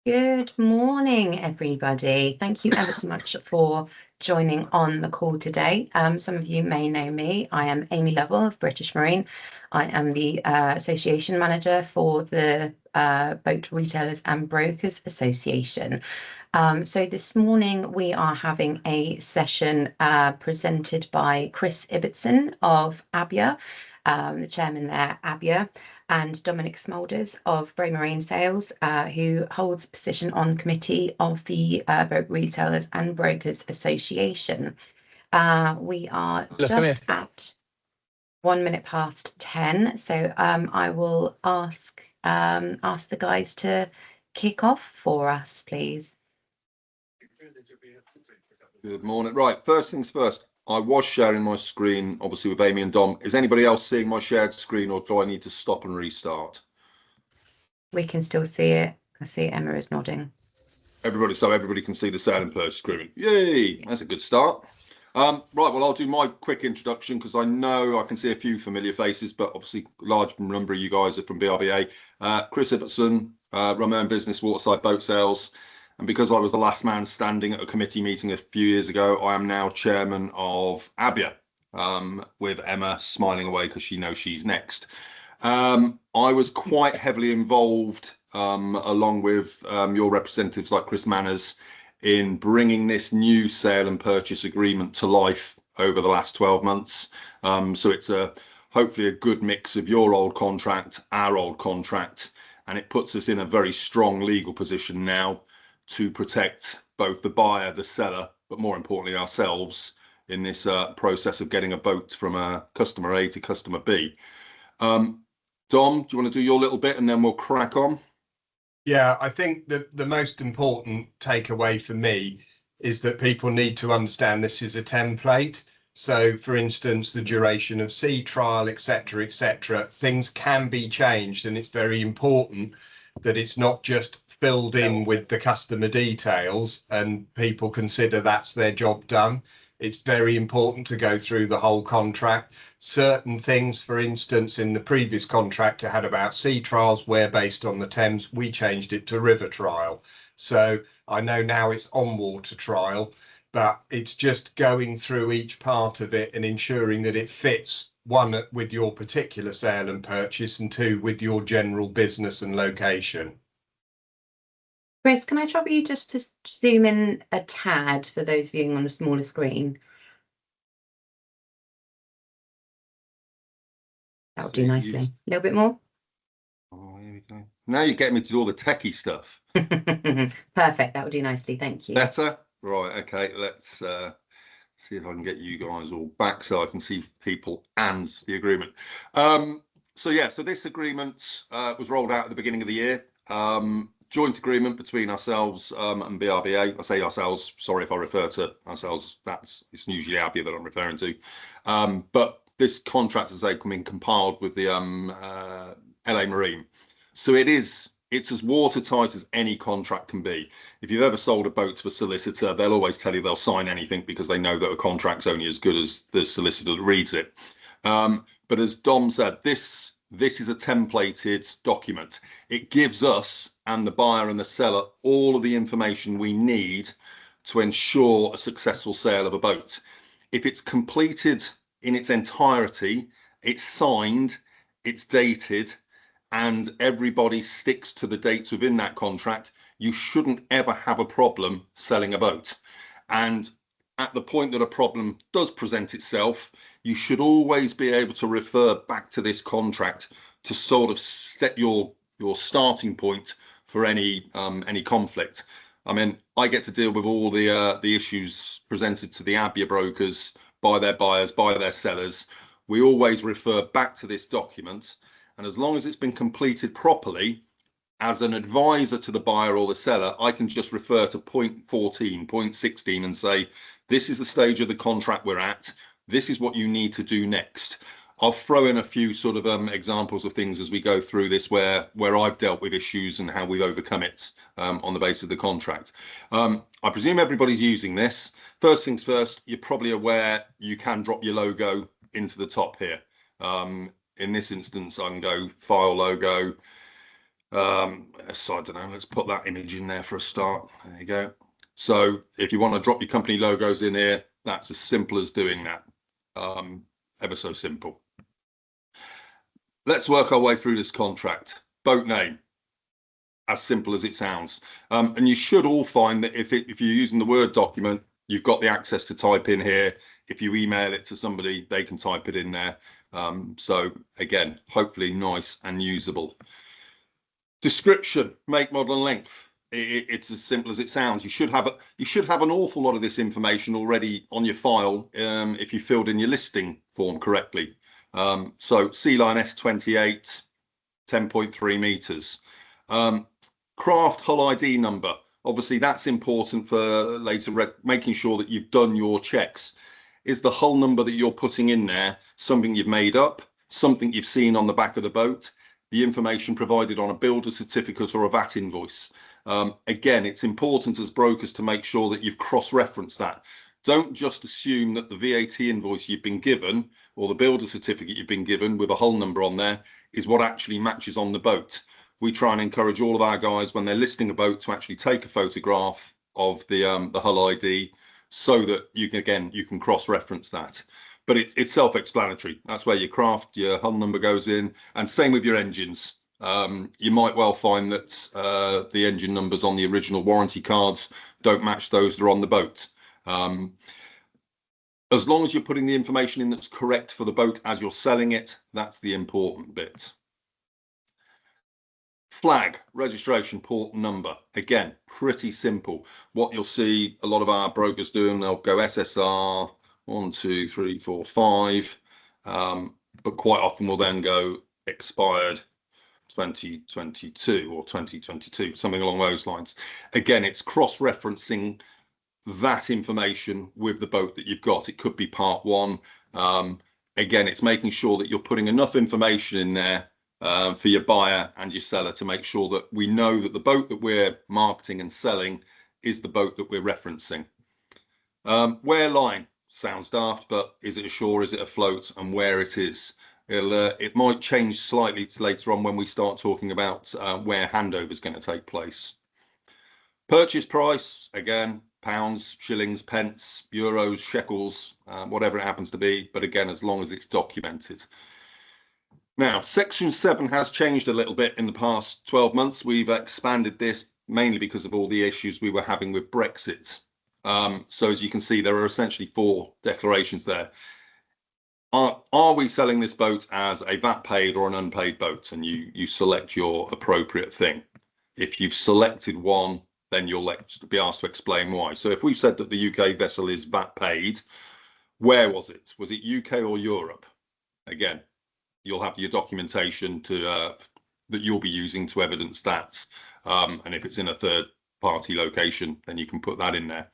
Good morning, everybody. Thank you ever so much for joining on the call today. Some of you may know me. I am Amy Lovell of British Marine. I am the Association Manager for the Boat Retailers and Brokers Association. So this morning we are having a session presented by Chris Ibbotson of ABYA, the chairman there, ABYA, and Dominic Smulders of BRBA Marine Sales, who holds position on committee of the Boat Retailers and Brokers Association. We are just at 1 minute past 10, so I will ask the guys to kick off for us, please. Good morning. Right, first things first, I was sharing my screen, obviously, with Amy and Dom. Is anybody else seeing my shared screen, or do I need to stop and restart? We can still see it. I see Emma is nodding. Everybody can see the sale and purchase agreement. Yay, that's a good start. Right, well, I'll do my quick introduction because I know I can see a few familiar faces, but obviously a large number of you guys are from BRBA. Chris Ibbotson, run my own business, Waterside Boat Sales. And because I was the last man standing at a committee meeting a few years ago, I am now chairman of ABYA, with Emma smiling away because she knows she's next. I was quite heavily involved, along with your representatives like Chris Manners, in bringing this new sale and purchase agreement to life over the last 12 months. So it's hopefully a good mix of your old contract, our old contract, and it puts us in a very strong legal position now to protect both the buyer, the seller, but more importantly ourselves in this process of getting a boat from customer A to customer B. Dom, do you want to do your little bit and then we'll crack on? Yeah, I think that the most important takeaway for me is that people need to understand this is a template. So, for instance, the duration of sea trial, etc., things can be changed, and it's very important that it's not just filled in with the customer details and people consider that's their job done. It's very important to go through the whole contract. Certain things, for instance, in the previous contract, it had about sea trials where, based on the Thames, we changed it to river trial. So I know now it's on water trial, but it's just going through each part of it and ensuring that it fits, one, with your particular sale and purchase, and two, with your general business and location. Chris, can I trouble you just to zoom in a tad for those viewing on a smaller screen? That'll do nicely. A little bit more. Oh, here we go. Now you're getting me to do all the techie stuff. Perfect. That will do nicely. Thank you. Better? Right. Okay. Let's see if I can get you guys all back so I can see people and the agreement. So this agreement was rolled out at the beginning of the year. Joint agreement between ourselves and BRBA. I say ourselves, sorry if I refer to ourselves, it's usually ABYA that I'm referring to. But this contract has been compiled with the LA Marine. So it's as watertight as any contract can be. If you've ever sold a boat to a solicitor, they'll always tell you they'll sign anything because they know that a contract's only as good as the solicitor that reads it. But as Dom said, this is a templated document. It gives us and the buyer and the seller all of the information we need to ensure a successful sale of a boat. If it's completed in its entirety, it's signed, it's dated, and everybody sticks to the dates within that contract, you shouldn't ever have a problem selling a boat. And at the point that a problem does present itself, you should always be able to refer back to this contract to sort of set your starting point for any conflict. I mean, I get to deal with all the issues presented to the ABYA brokers by their buyers, by their sellers. We always refer back to this document, and as long as it's been completed properly, as an advisor to the buyer or the seller, I can just refer to point 14, point 16 and say, this is the stage of the contract we're at. This is what you need to do next. I'll throw in a few sort of examples of things as we go through this where I've dealt with issues and how we've overcome it on the basis of the contract. I presume everybody's using this. First things first, you're probably aware you can drop your logo into the top here. In this instance, I can go File Logo, So I don't know, let's put that image in there for a start. There you go. So if you want to drop your company logos in here, that's as simple as doing that. Ever so simple. Let's work our way through this contract. Boat name, as simple as it sounds. And you should all find that if you're using the Word document, you've got the access to type in here. If you email it to somebody, they can type it in there. So again, hopefully nice and usable. Description, make, model, and length. It's as simple as it sounds. You should have an awful lot of this information already on your file if you filled in your listing form correctly. So sea line S28, 10.3 meters. Craft hull ID number. Obviously, that's important for later making sure that you've done your checks. Is the hull number that you're putting in there something you've made up, something you've seen on the back of the boat, the information provided on a builder certificate or a VAT invoice? Again, it's important as brokers to make sure that you've cross-referenced that. Don't just assume that the VAT invoice you've been given or the builder certificate you've been given with a hull number on there is what actually matches on the boat. We try and encourage all of our guys when they're listing a boat to actually take a photograph of the hull ID so that you can cross-reference that. But it's self-explanatory. That's where your hull number goes in, and same with your engines. You might well find that the engine numbers on the original warranty cards don't match those that are on the boat. As long as you're putting the information in that's correct for the boat as you're selling it, that's the important bit. Flag, registration, port, number. Again, pretty simple. What you'll see a lot of our brokers doing, they'll go SSR 1, 2, 3, 4, 5, but quite often will then go expired 2022 or 2022, something along those lines. Again, it's cross-referencing that information with the boat that you've got. It could be part one. Again, it's making sure that you're putting enough information in there for your buyer and your seller to make sure that we know that the boat that we're marketing and selling is the boat that we're referencing. Wear line sounds daft, but is it ashore, is it afloat, and where it is? It might change slightly later on when we start talking about where handover is going to take place. Purchase price, again, pounds, shillings, pence, euros, shekels, whatever it happens to be, but again, as long as it's documented. Now, Section 7 has changed a little bit in the past 12 months. We've expanded this mainly because of all the issues we were having with Brexit. So as you can see, there are essentially 4 declarations there. Are we selling this boat as a VAT paid or an unpaid boat? And you select your appropriate thing. If you've selected one, then you'll be asked to explain why. So if we said that the UK vessel is VAT paid, where was it? Was it UK or Europe? Again, you'll have your documentation that you'll be using to evidence that. And if it's in a third party location, then you can put that in there.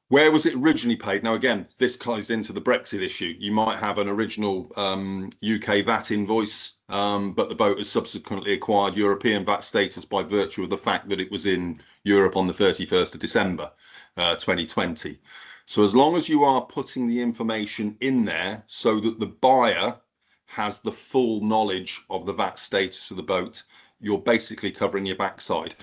Where was it originally paid? Now, again, this ties into the Brexit issue. You might have an original UK VAT invoice, but the boat has subsequently acquired European VAT status by virtue of the fact that it was in Europe on the 31st of December 2020. So as long as you are putting the information in there so that the buyer has the full knowledge of the VAT status of the boat, you're basically covering your backside.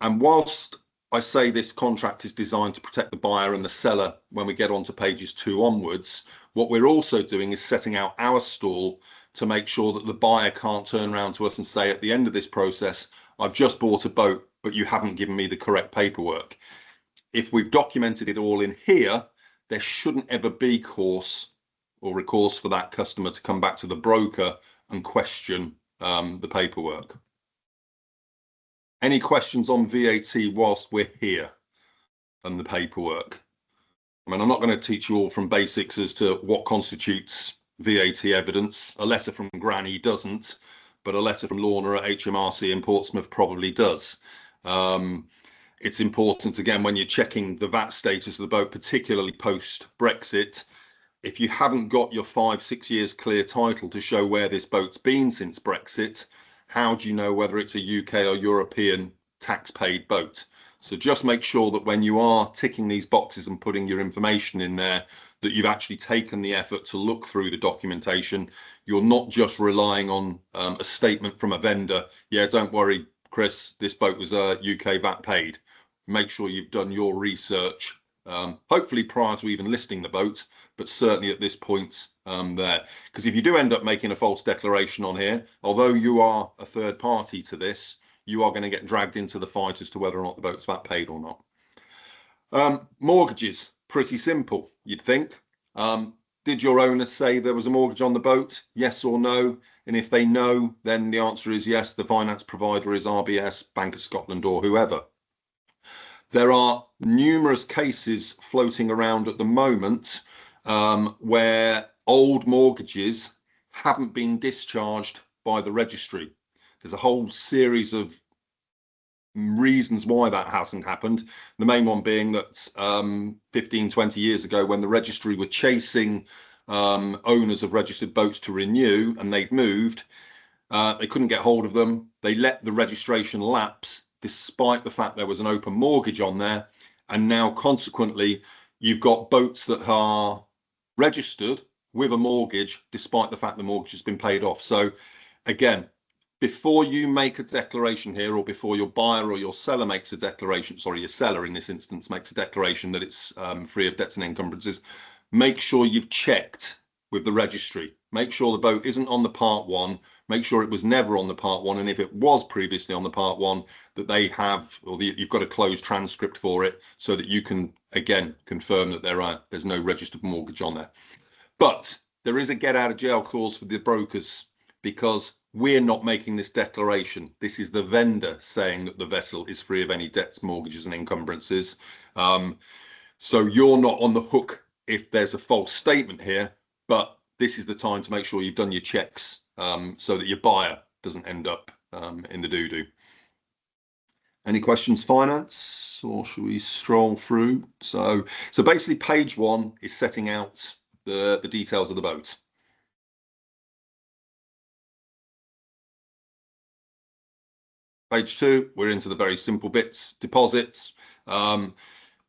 And whilst I say this contract is designed to protect the buyer and the seller when we get on to pages 2 onwards, what we're also doing is setting out our stall to make sure that the buyer can't turn around to us and say at the end of this process, I've just bought a boat, but you haven't given me the correct paperwork. If we've documented it all in here, there shouldn't ever be recourse for that customer to come back to the broker and question the paperwork. Any questions on VAT whilst we're here and the paperwork? I mean, I'm not going to teach you all from basics as to what constitutes VAT evidence. A letter from Granny doesn't, but a letter from Lorna at HMRC in Portsmouth probably does. It's important, again, when you're checking the VAT status of the boat, particularly post-Brexit, if you haven't got your 5-6 years clear title to show where this boat's been since Brexit, how do you know whether it's a UK or European tax-paid boat? So just make sure that when you are ticking these boxes and putting your information in there, that you've actually taken the effort to look through the documentation. You're not just relying on a statement from a vendor. Yeah, don't worry, Chris, this boat was UK VAT paid. Make sure you've done your research, hopefully prior to even listing the boat, but certainly at this point there. Because if you do end up making a false declaration on here, although you are a third party to this, you are going to get dragged into the fight as to whether or not the boat's VAT paid or not. Mortgages, pretty simple, you'd think. Did your owner say there was a mortgage on the boat? Yes or no? And if they know, then the answer is yes. The finance provider is RBS, Bank of Scotland, or whoever. There are numerous cases floating around at the moment where old mortgages haven't been discharged by the registry. There's a whole series of reasons why that hasn't happened. The main one being that 15, 20 years ago, when the registry were chasing owners of registered boats to renew and they'd moved, they couldn't get hold of them. They let the registration lapse despite the fact there was an open mortgage on there. And now consequently, you've got boats that are registered with a mortgage despite the fact the mortgage has been paid off. So again, before you make a declaration here, or before your buyer or your seller makes a declaration, sorry, your seller in this instance makes a declaration that it's free of debts and encumbrances, make sure you've checked with the registry. Make sure the boat isn't on the Part 1. Make sure it was never on the Part 1. And if it was previously on the Part 1, that they have, or you've got a closed transcript for it so that you can, again, confirm that there's no registered mortgage on there. But there is a get out of jail clause for the brokers, because we're not making this declaration. This is the vendor saying that the vessel is free of any debts, mortgages and encumbrances. So you're not on the hook if there's a false statement here, but this is the time to make sure you've done your checks so that your buyer doesn't end up in the doo-doo. Any questions, finance, or should we stroll through? So basically page 1 is setting out the details of the boat. Page 2, we're into the very simple bits, deposits,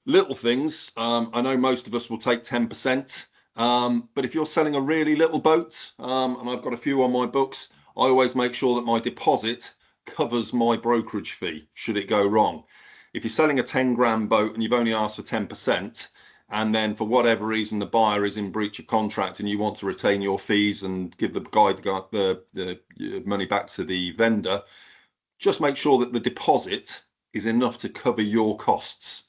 little things. I know most of us will take 10%, but if you're selling a really little boat, and I've got a few on my books, I always make sure that my deposit covers my brokerage fee should it go wrong. If you're selling a 10 grand boat and you've only asked for 10%, and then for whatever reason the buyer is in breach of contract and you want to retain your fees and give the guy the money back to the vendor, just make sure that the deposit is enough to cover your costs.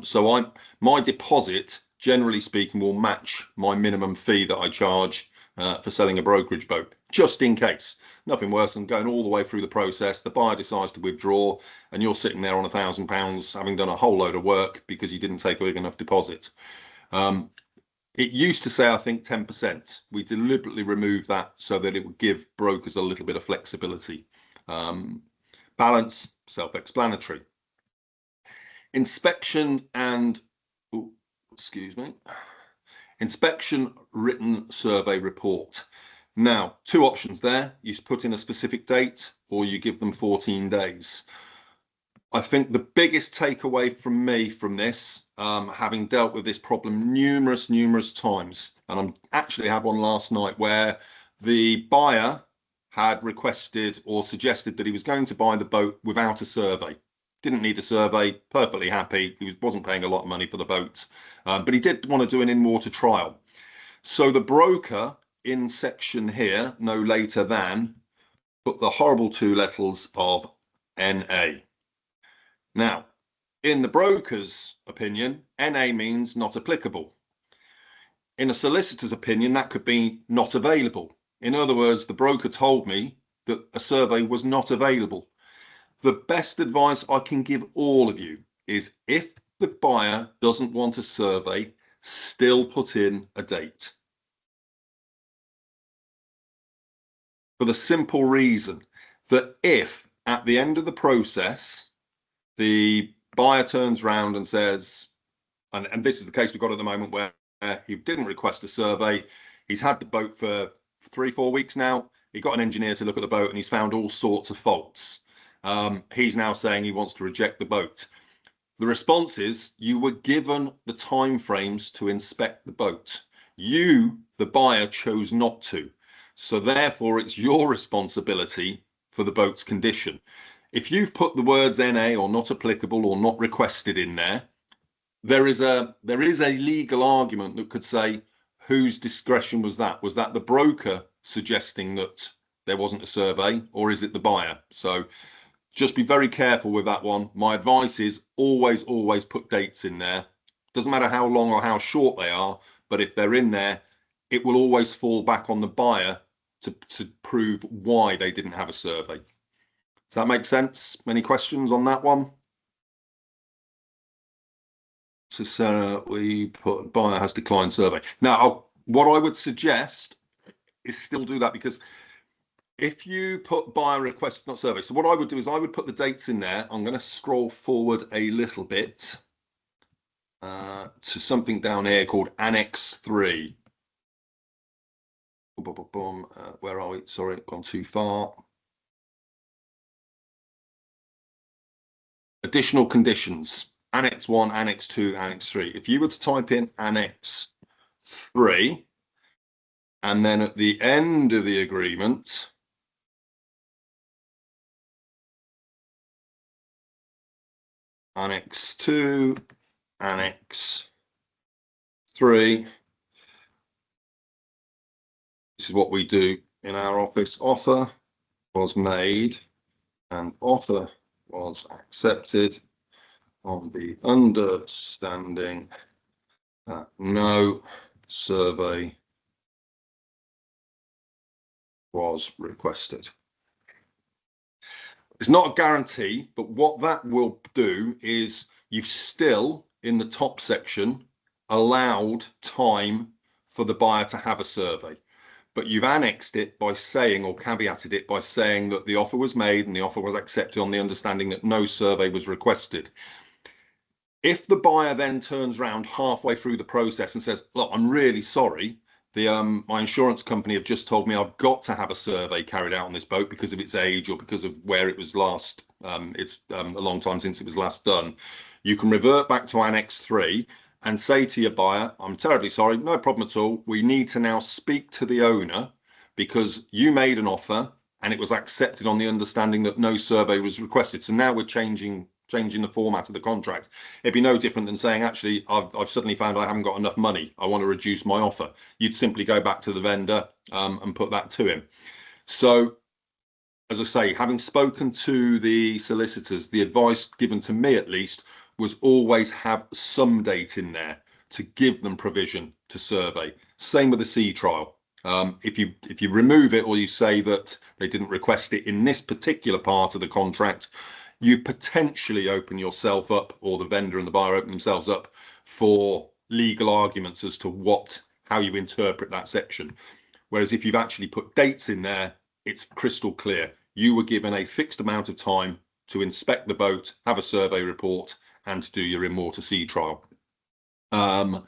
So my deposit, generally speaking, will match my minimum fee that I charge for selling a brokerage boat, just in case. Nothing worse than going all the way through the process, the buyer decides to withdraw, and you're sitting there on £1,000 having done a whole load of work because you didn't take a big enough deposit. It used to say, I think, 10%. We deliberately removed that so that it would give brokers a little bit of flexibility. Balance, self-explanatory. Inspection and, inspection written survey report. Now, 2 options there. You put in a specific date or you give them 14 days. I think the biggest takeaway from me from this, having dealt with this problem numerous times, and I actually had one last night where the buyer had requested or suggested that he was going to buy the boat without a survey. Didn't need a survey, perfectly happy. He wasn't paying a lot of money for the boat, but he did want to do an in-water trial. So the broker in section here, no later than, put the horrible 2 letters of NA. Now, in the broker's opinion, NA means not applicable. In a solicitor's opinion, that could be not available. In other words, the broker told me that a survey was not available. The best advice I can give all of you is, if the buyer doesn't want a survey, still put in a date. For the simple reason that if at the end of the process, the buyer turns around and says, and this is the case we've got at the moment where he didn't request a survey, he's had the boat for 3-4 weeks now, he got an engineer to look at the boat and he's found all sorts of faults. He's now saying he wants to reject the boat. The response is, you were given the time frames to inspect the boat. You, the buyer, chose not to. So therefore, it's your responsibility for the boat's condition. if you've put the words NA or not applicable or not requested in there, there is a legal argument that could say, whose discretion was that? Was that the broker suggesting that there wasn't a survey, or is it the buyer? So just be very careful with that one. My advice is always put dates in there. Doesn't matter how long or how short they are, but if they're in there, it will always fall back on the buyer to prove why they didn't have a survey. Does that make sense? Any questions on that one? So Sarah, we put buyer has declined survey. Now, what I would suggest is still do that, because if you put buyer request not survey, so what I would do is I would put the dates in there. I'm going to scroll forward a little bit to something down here called Annex 3. Where are we? Sorry, gone too far. Additional conditions. Annex 1, Annex 2, Annex 3. If you were to type in Annex 3, and then at the end of the agreement, Annex 2, Annex 3. This is what we do in our office. Offer was made and offer was accepted on the understanding that no survey was requested. It's not a guarantee, but what that will do is you've still, in the top section, allowed time for the buyer to have a survey. But you've annexed it by saying, or caveated it by saying, that the offer was made and the offer was accepted on the understanding that no survey was requested. If the buyer then turns around halfway through the process and says, look, I'm really sorry, my insurance company have just told me I've got to have a survey carried out on this boat because of its age or because of where it was last, it's a long time since it was last done, you can revert back to Annex 3 and say to your buyer, I'm terribly sorry, no problem at all. We need to now speak to the owner because you made an offer and it was accepted on the understanding that no survey was requested. So now we're changing the format of the contract. It'd be no different than saying, actually, I've suddenly found I haven't got enough money. I want to reduce my offer. You'd simply go back to the vendor and put that to him. So, as I say, having spoken to the solicitors, the advice given to me at least was always have some date in there to give them provision to survey. Same with the sea trial. If you remove it or you say that they didn't request it in this particular part of the contract, you potentially open yourself up, or the vendor and the buyer open themselves up for legal arguments as to how you interpret that section. Whereas if you've actually put dates in there, it's crystal clear. You were given a fixed amount of time to inspect the boat, have a survey report, and to do your in-water sea trial. I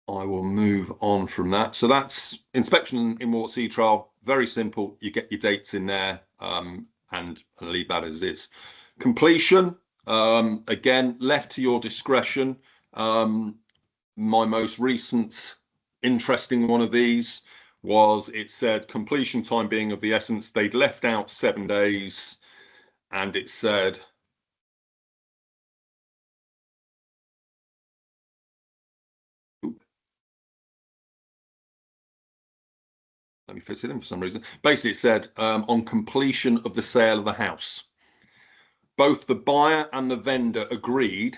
will move on from that. So that's inspection in-water sea trial. Very simple. You get your dates in there, and I'll leave that as is. Completion, again, left to your discretion. My most recent interesting one of these was, it said completion time being of the essence. They'd left out 7 days, and it said, let me fix it in for some reason. Basically, it said on completion of the sale of the house. Both the buyer and the vendor agreed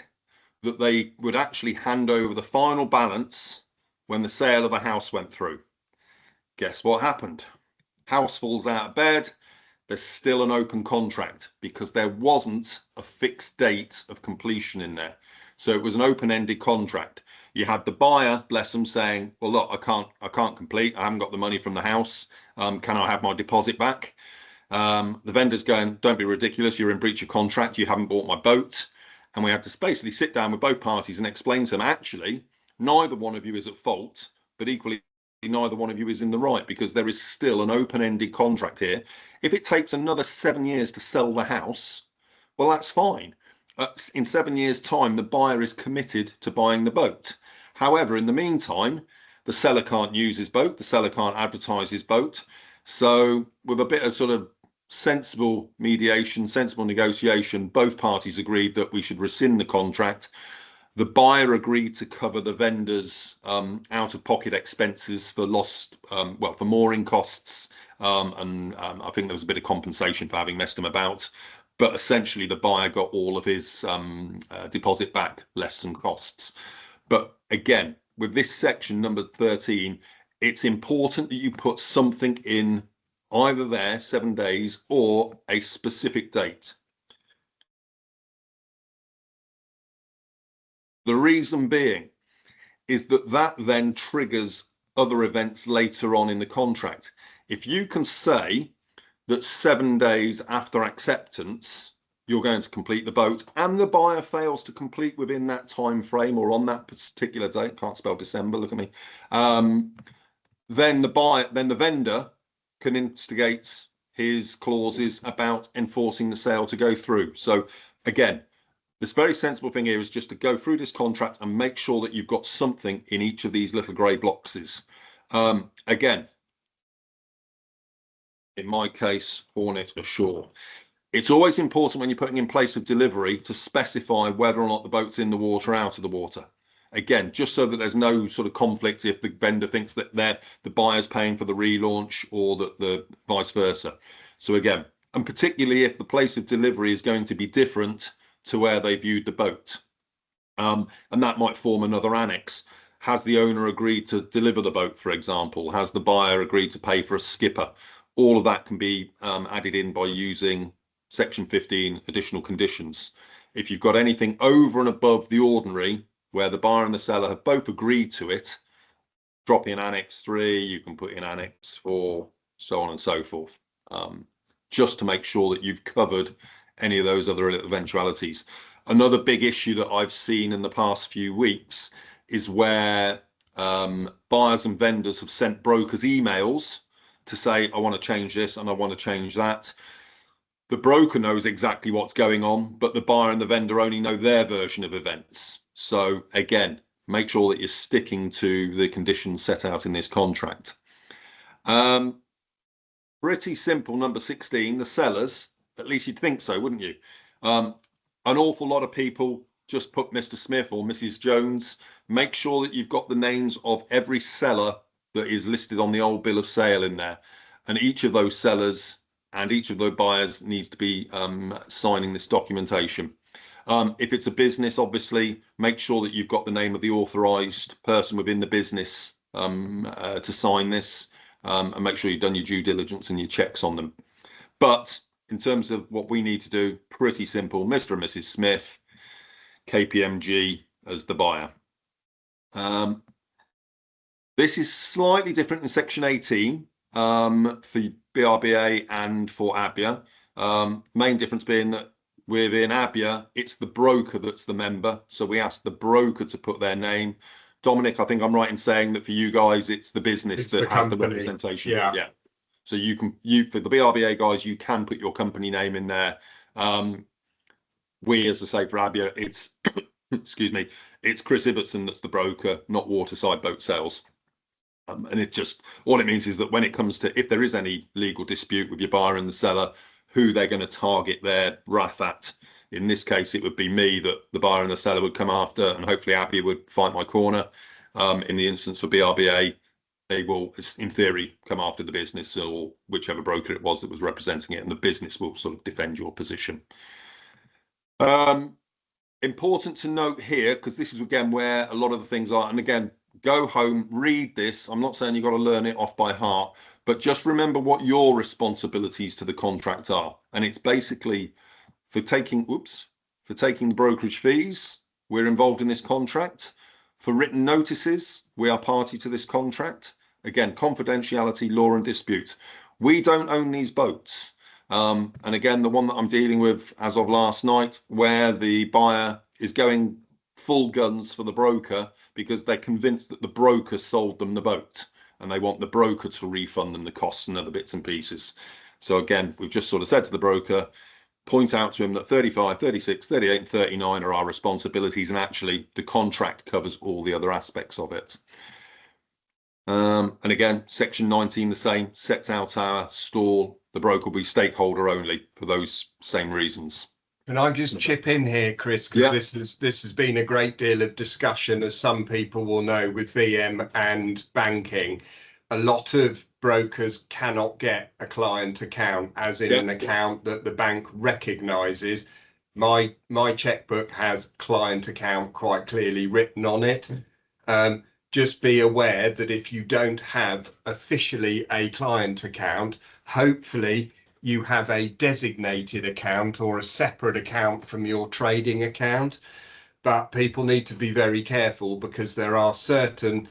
that they would actually hand over the final balance when the sale of the house went through. Guess what happened? House falls out of bed. There's still an open contract because there wasn't a fixed date of completion in there. So it was an open-ended contract. You had the buyer, bless them, saying, well, look, I can't complete. I haven't got the money from the house. Can I have my deposit back? The vendor's going, don't be ridiculous. You're in breach of contract. You haven't bought my boat. And we had to basically sit down with both parties and explain to them, actually, neither one of you is at fault, but equally, neither one of you is in the right, because there is still an open-ended contract here. If it takes another 7 years to sell the house, well, that's fine. In 7 years' time, the buyer is committed to buying the boat. However, in the meantime, the seller can't use his boat. The seller can't advertise his boat. So with a bit of sort of sensible mediation, sensible negotiation, both parties agreed that we should rescind the contract. The buyer agreed to cover the vendor's out-of-pocket expenses for lost, for mooring costs, and I think there was a bit of compensation for having messed them about. But essentially, the buyer got all of his deposit back, less some costs. But again, with this section number 13, it's important that you put something in either there, 7 days, or a specific date. The reason being is that that then triggers other events later on in the contract. If you can say that 7 days after acceptance, you're going to complete the boat, and the buyer fails to complete within that time frame or on that particular date, can't spell December, look at me, then the vendor can instigate his clauses about enforcing the sale to go through. So again, this very sensible thing here is just to go through this contract and make sure that you've got something in each of these little grey boxes. Again, in my case, Hornet ashore. It's always important when you're putting in place of delivery to specify whether or not the boat's in the water or out of the water. Again, just so that there's no sort of conflict if the vendor thinks that the buyer's paying for the relaunch or that the vice versa. So again, and particularly if the place of delivery is going to be different to where they viewed the boat. And that might form another annex. Has the owner agreed to deliver the boat, for example? Has the buyer agreed to pay for a skipper? All of that can be added in by using Section 15 additional conditions. If you've got anything over and above the ordinary, where the buyer and the seller have both agreed to it, drop in Annex 3, you can put in Annex 4, so on and so forth, just to make sure that you've covered any of those other eventualities. Another big issue that I've seen in the past few weeks is where buyers and vendors have sent brokers emails to say, I want to change this and I want to change that. The broker knows exactly what's going on, but the buyer and the vendor only know their version of events. So again, make sure that you're sticking to the conditions set out in this contract. Pretty simple, number 16, the sellers, at least you'd think so, wouldn't you? An awful lot of people just put Mr. Smith or Mrs. Jones. Make sure that you've got the names of every seller that is listed on the old bill of sale in there. And each of those sellers and each of the buyers needs to be signing this documentation. If it's a business, obviously, make sure that you've got the name of the authorised person within the business to sign this, and make sure you've done your due diligence and your checks on them. But in terms of what we need to do, pretty simple. Mr. and Mrs. Smith, KPMG as the buyer. This is slightly different in Section 18 for BRBA and for ABYA. Main difference being that within ABYA, it's the broker that's the member. So we ask the broker to put their name. Dominic, I think I'm right in saying that for you guys, it's the business that has the representation. Yeah. So for the BRBA guys, you can put your company name in there. We, as I say, for ABYA, it's excuse me, it's Chris Ibbotson that's the broker, not Waterside Boat Sales. And it just, all it means is that when it comes to, if there is any legal dispute with your buyer and the seller, who they're going to target their wrath at. In this case, it would be me that the buyer and the seller would come after, and hopefully ABYA would fight my corner. In the instance for BRBA, they will, in theory, come after the business or whichever broker it was that was representing it, and the business will sort of defend your position. Important to note here, because this is again where a lot of the things are, and again, go home, read this. I'm not saying you've got to learn it off by heart, but just remember what your responsibilities to the contract are. And it's basically for taking the brokerage fees, we're involved in this contract. For written notices, we are party to this contract. Again, confidentiality, law and dispute. We don't own these boats. And again, the one that I'm dealing with as of last night, where the buyer is going full guns for the broker because they're convinced that the broker sold them the boat and they want the broker to refund them the costs and other bits and pieces. So again, we've just sort of said to the broker, point out to him that 35, 36, 38 and 39 are our responsibilities, and actually the contract covers all the other aspects of it. And again, Section 19, the same, sets out our stall the broker will be stakeholder only for those same reasons. Can I just chip in here, Chris, because this has been a great deal of discussion, as some people will know, with BM and banking. A lot of brokers cannot get a client account, as in an account that the bank recognises. My checkbook has client account quite clearly written on it. Just be aware that if you don't have officially a client account, hopefully you have a designated account or a separate account from your trading account. But people need to be very careful, because there are certain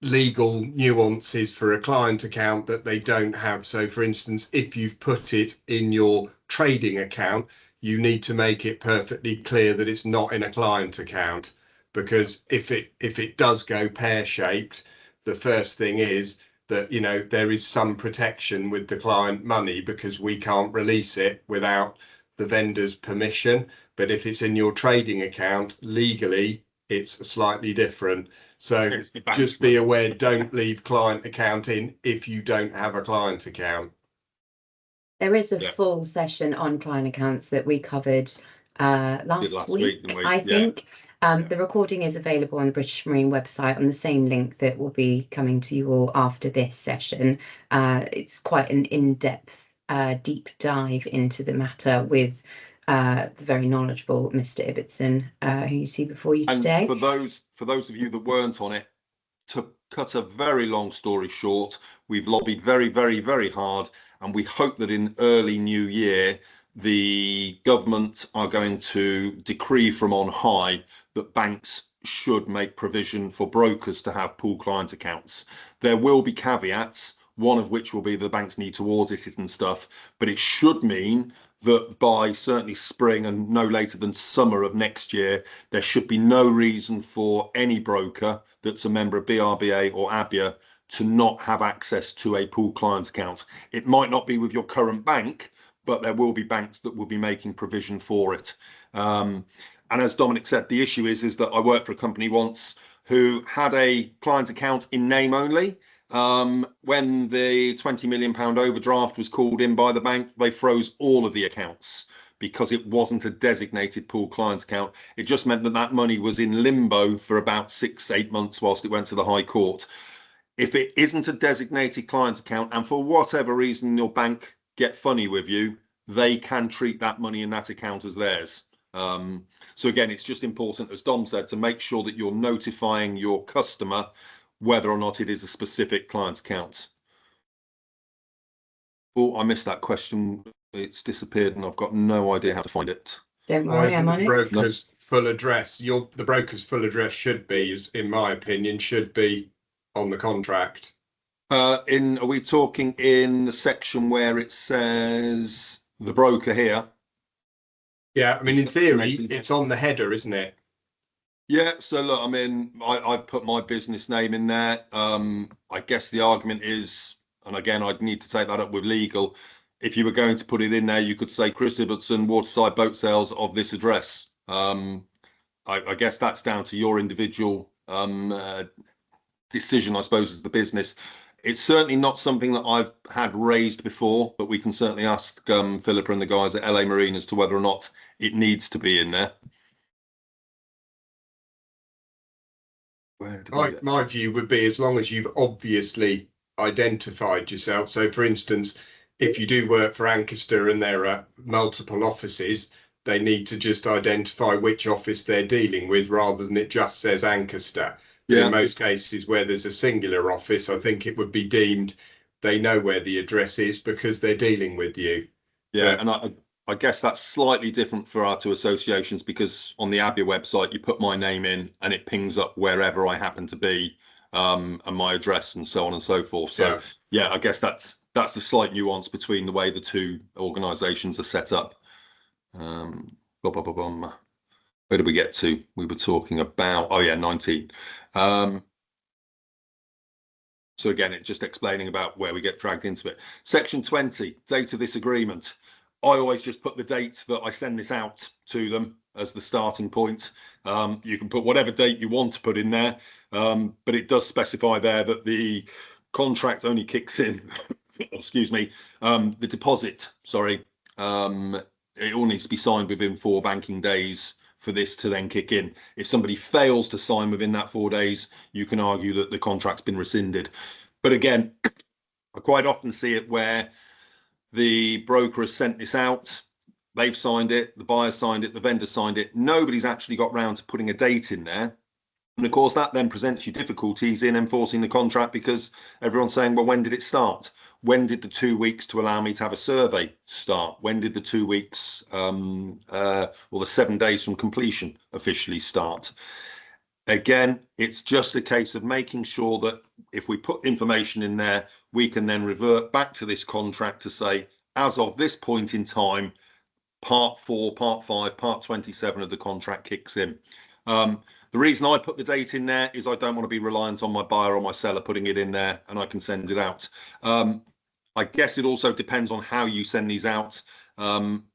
legal nuances for a client account that they don't have. So for instance, if you've put it in your trading account, you need to make it perfectly clear that it's not in a client account, because if it does go pear-shaped, the first thing is that, you know, there is some protection with the client money, because we can't release it without the vendor's permission. But if it's in your trading account, legally it's slightly different. So just be aware, don't leave client account in if you don't have a client account. There is a full session on client accounts that we covered last week, I think. The recording is available on the British Marine website on the same link that will be coming to you all after this session. It's quite an in-depth, deep dive into the matter with the very knowledgeable Mr. Ibbotson, who you see before you today. And for those of you that weren't on it, to cut a very long story short, we've lobbied very, very, very hard, and we hope that in early new year, the government are going to decree from on high that banks should make provision for brokers to have pool client accounts. There will be caveats, one of which will be the banks need to audit it and stuff, but it should mean that by certainly spring and no later than summer of next year, there should be no reason for any broker that's a member of BRBA or ABYA to not have access to a pool client account. It might not be with your current bank, but there will be banks that will be making provision for it. And as Dominic said, the issue is that I worked for a company once who had a client account in name only. When the £20 million overdraft was called in by the bank, they froze all of the accounts because it wasn't a designated pool client account. It just meant that that money was in limbo for about 6-8 months whilst it went to the High Court. If it isn't a designated client account, and for whatever reason your bank get funny with you, they can treat that money in that account as theirs. So again, it's just important, as Dom said, to make sure that you're notifying your customer whether or not it is a specific client's account. Oh, I missed that question. It's disappeared and I've got no idea how to find it. Don't worry, I'm on it. Broker's full address. The broker's full address should be, in my opinion, should be on the contract. Are we talking in the section where it says the broker here? Yeah, I mean, in theory, it's on the header, isn't it? Yeah, so look, I mean, I've put my business name in there. I guess the argument is, and again, I'd need to take that up with legal. If you were going to put it in there, you could say Chris Ibbotson, Waterside Boat Sales of this address. I guess that's down to your individual decision, I suppose, as the business. It's certainly not something that I've had raised before, but we can certainly ask Philippa and the guys at LA Marine as to whether or not it needs to be in there. My view would be, as long as you've obviously identified yourself. So for instance, if you do work for Ancaster and there are multiple offices, they need to just identify which office they're dealing with rather than it just says Ancaster. Yeah. In most cases where there's a singular office, I think it would be deemed they know where the address is because they're dealing with you. Yeah, and I guess that's slightly different for our two associations, because on the ABYA website, you put my name in and it pings up wherever I happen to be, and my address and so on and so forth. So yeah, I guess that's the slight nuance between the way the two organisations are set up. Where did we get to? We were talking about, 19. So again, it's just explaining about where we get dragged into it. Section 20, date of this agreement. I always just put the date that I send this out to them as the starting point. You can put whatever date you want to put in there, but it does specify there that the contract only kicks in excuse me, the deposit, sorry, it all needs to be signed within 4 banking days for this to then kick in. If somebody fails to sign within that 4 days, you can argue that the contract's been rescinded. But again, I quite often see it where the broker has sent this out, they've signed it, the buyer signed it, the vendor signed it. Nobody's actually got round to putting a date in there. And of course, that then presents you difficulties in enforcing the contract, because everyone's saying, well, when did it start? When did the 2 weeks to allow me to have a survey start? When did the 2 weeks or the 7 days from completion officially start? Again, it's just a case of making sure that if we put information in there, we can then revert back to this contract to say, as of this point in time, part 4, part 5, part 27 of the contract kicks in. The reason I put the date in there is I don't want to be reliant on my buyer or my seller putting it in there, and I can send it out. I guess it also depends on how you send these out.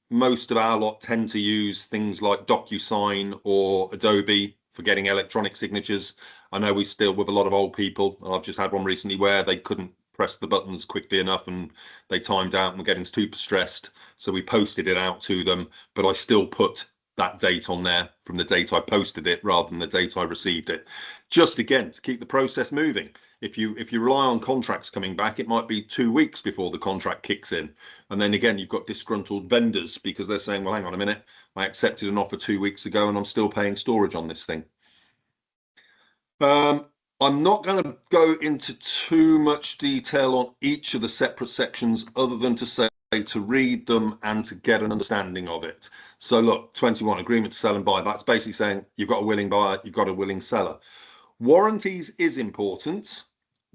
Most of our lot tend to use things like DocuSign or Adobe for getting electronic signatures. I know we still with a lot of old people, and I've just had one recently where they couldn't press the buttons quickly enough and they timed out and were getting super stressed. So we posted it out to them, but I still put that date on there from the date I posted it rather than the date I received it. Just again, to keep the process moving. If you rely on contracts coming back, it might be 2 weeks before the contract kicks in. And then again, you've got disgruntled vendors because they're saying, well, hang on a minute, I accepted an offer 2 weeks ago and I'm still paying storage on this thing. I'm not going to go into too much detail on each of the separate sections other than to say to read them and to get an understanding of it. So look, 21, agreement to sell and buy. That's basically saying you've got a willing buyer, you've got a willing seller. Warranties is important.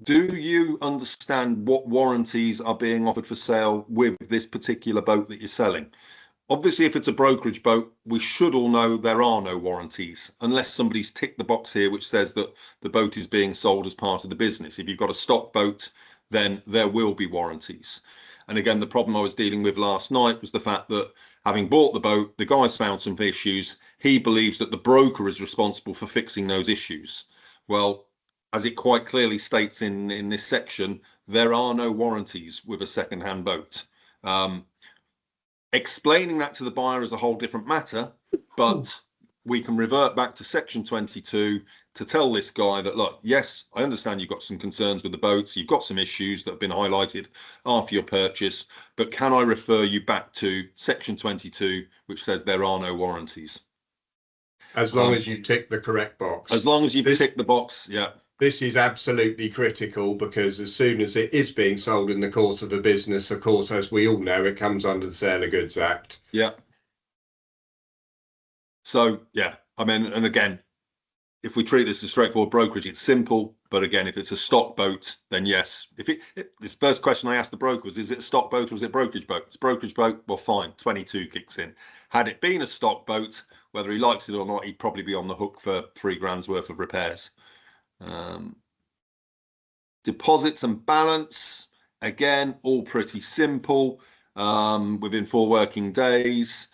Do you understand what warranties are being offered for sale with this particular boat that you're selling? Obviously, if it's a brokerage boat, we should all know there are no warranties, unless somebody's ticked the box here which says that the boat is being sold as part of the business. If you've got a stock boat, then there will be warranties. And again, the problem I was dealing with last night was the fact that having bought the boat, the guy's found some issues. He believes that the broker is responsible for fixing those issues. Well, as it quite clearly states in this section, there are no warranties with a second-hand boat. Explaining that to the buyer is a whole different matter, but we can revert back to section 22 to tell this guy that, look, yes, I understand you've got some concerns with the boats, you've got some issues that have been highlighted after your purchase, but can I refer you back to section 22, which says there are no warranties? As long as you tick the correct box. As long as you've ticked the box, yeah. This is absolutely critical, because as soon as it is being sold in the course of a business, of course, as we all know, it comes under the Sale of Goods Act. Yeah. So, yeah, I mean, and again, if we treat this as straightforward brokerage, it's simple. But again, if it's a stock boat, then yes. This first question I asked the broker was, is it a stock boat or is it a brokerage boat? It's a brokerage boat, well, fine, 22 kicks in. Had it been a stock boat, whether he likes it or not, he'd probably be on the hook for £3,000 worth of repairs. Deposits and balance, again, all pretty simple, within 4 working days.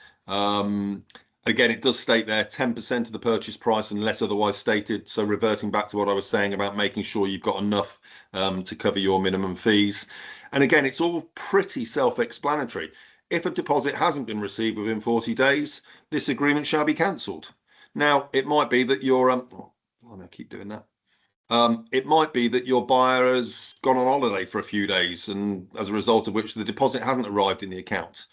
Again, it does state there 10% of the purchase price unless otherwise stated. So reverting back to what I was saying about making sure you've got enough to cover your minimum fees. And again, it's all pretty self-explanatory. If a deposit hasn't been received within 40 days, this agreement shall be cancelled. Now, it might be that you're, I keep doing that. It might be that your buyer has gone on holiday for a few days, and as a result of which the deposit hasn't arrived in the account.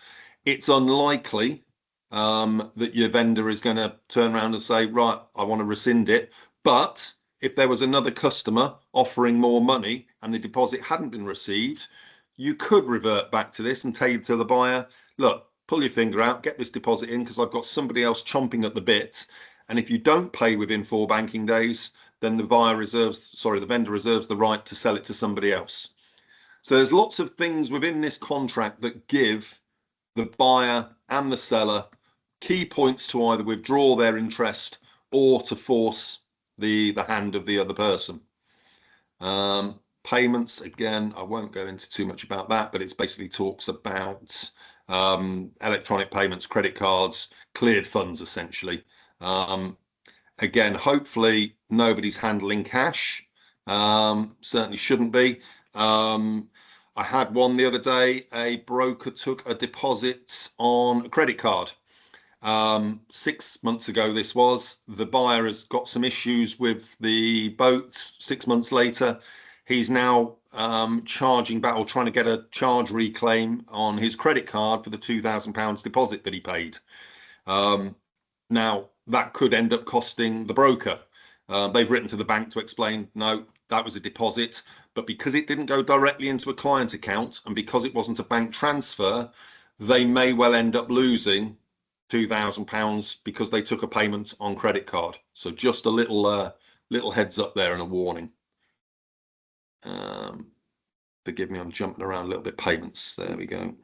It's unlikely that your vendor is going to turn around and say, right, I want to rescind it. But if there was another customer offering more money and the deposit hadn't been received, you could revert back to this and tell to the buyer, look, pull your finger out, get this deposit in because I've got somebody else chomping at the bit. And if you don't pay within 4 banking days, then the vendor reserves the right to sell it to somebody else. So there's lots of things within this contract that give the buyer and the seller key points to either withdraw their interest or to force the hand of the other person. Payments, again, I won't go into too much about that, but it basically talks about electronic payments, credit cards, cleared funds, essentially. Again, hopefully nobody's handling cash. Certainly shouldn't be. I had one the other day. A broker took a deposit on a credit card. 6 months ago, this was. The buyer has got some issues with the boat. 6 months later, he's now charging back or trying to get a charge reclaim on his credit card for the £2,000 deposit that he paid. Now, that could end up costing the broker. They've written to the bank to explain, no, that was a deposit. But because it didn't go directly into a client account and because it wasn't a bank transfer, they may well end up losing £2,000 because they took a payment on credit card. So just a little heads up there and a warning. Forgive me, I'm jumping around a little bit. Payments, there we go.